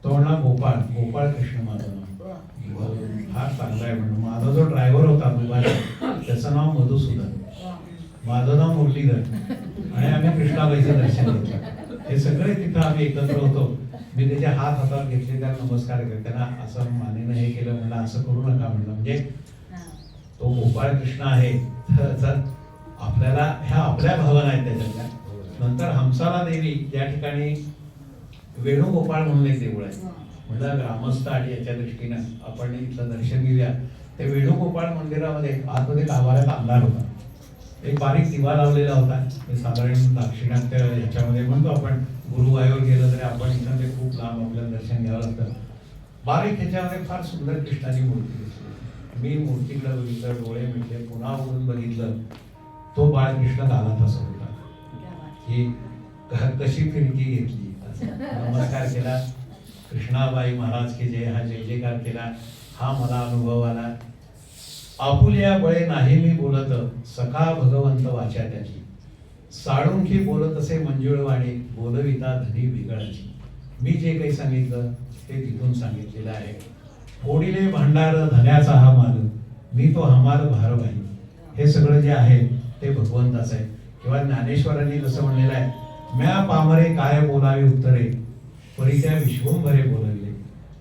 तो म्हणला गोपाळ, गोपाळ कृष्ण माझं नाव. फार चांगला आहे म्हणून. माझा जो ड्रायव्हर होता दुपारी त्याचं नाव मधुसूदन, माझं नाव मुरलीधर, आणि आम्ही कृष्णाबाईचं दर्शन घेतलं. हे सगळे तिथं आम्ही एकत्र होतो. मी त्याचे हात हातावर घेतले, त्याला नमस्कार केले, त्यांना असं मानेनं हे केलं, म्हणलं असं करू नका म्हणलं, म्हणजे तो गोपाळ कृष्ण आहे तर आपल्याला ह्या आपल्या भावना आहेत त्याच्यातल्या. नंतर हमसाला देवी ज्या ठिकाणी वेणुगोपाळ म्हणून एक देऊळ आहे, म्हणलं ग्रामस्थ आणि याच्या दृष्टीनं आपण इथलं दर्शन घेऊया. ते वेणुगोपाळ मंदिरामध्ये आतमध्ये गाभाऱ्यात अंधार होता, एक बारीक दिवा लावलेला होता. ते साधारण दाक्षिणात्य ह्याच्यामध्ये म्हणतो आपण, गुरुवायूर गेलं तरी आपण इथं ते खूप लांब आपल्याला दर्शन घ्यावं लागतं. बारीक ह्याच्यामध्ये फार सुंदर कृष्णाची मूर्ती दिसली. मी मूर्तीकडे बघितलं, डोळे मिटले, पुन्हा उघडून बघितलं, तो बाळकृष्ण गालात हसत होता की कशी फिरकी घेतली, नमस्कार केला, कृष्णाबाई महाराज की जय, हा जय जयकार केला. हा मला अनुभव आला. आपुल्या बळे नाही मी बोलत, सखा भगवंत वाचा त्याची, साळुंखी बोलत असे मंजुळवाणी, बोलविता धनी बिगळाची. मी जे काही सांगितलं ते तिथून सांगितलेलं आहे. ओढिले भांडार धन्याचा हा माल, मी तो हमाल भारवाही. हे सगळं जे आहे ते भगवंताचं आहे. किंवा ज्ञानेश्वरांनी जसं म्हणलेलं आहे, म्या पामरे काय बोलावे उत्तरे, परी त्या विश्वंभरे बोलवले.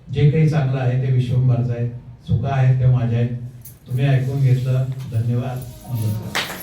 जे काही चांगलं आहे ते विश्वंभरचं आहे, चुका आहेत ते माझ्या आहेत. तुम्ही ऐकून घेतलं, धन्यवाद, नमस्कार.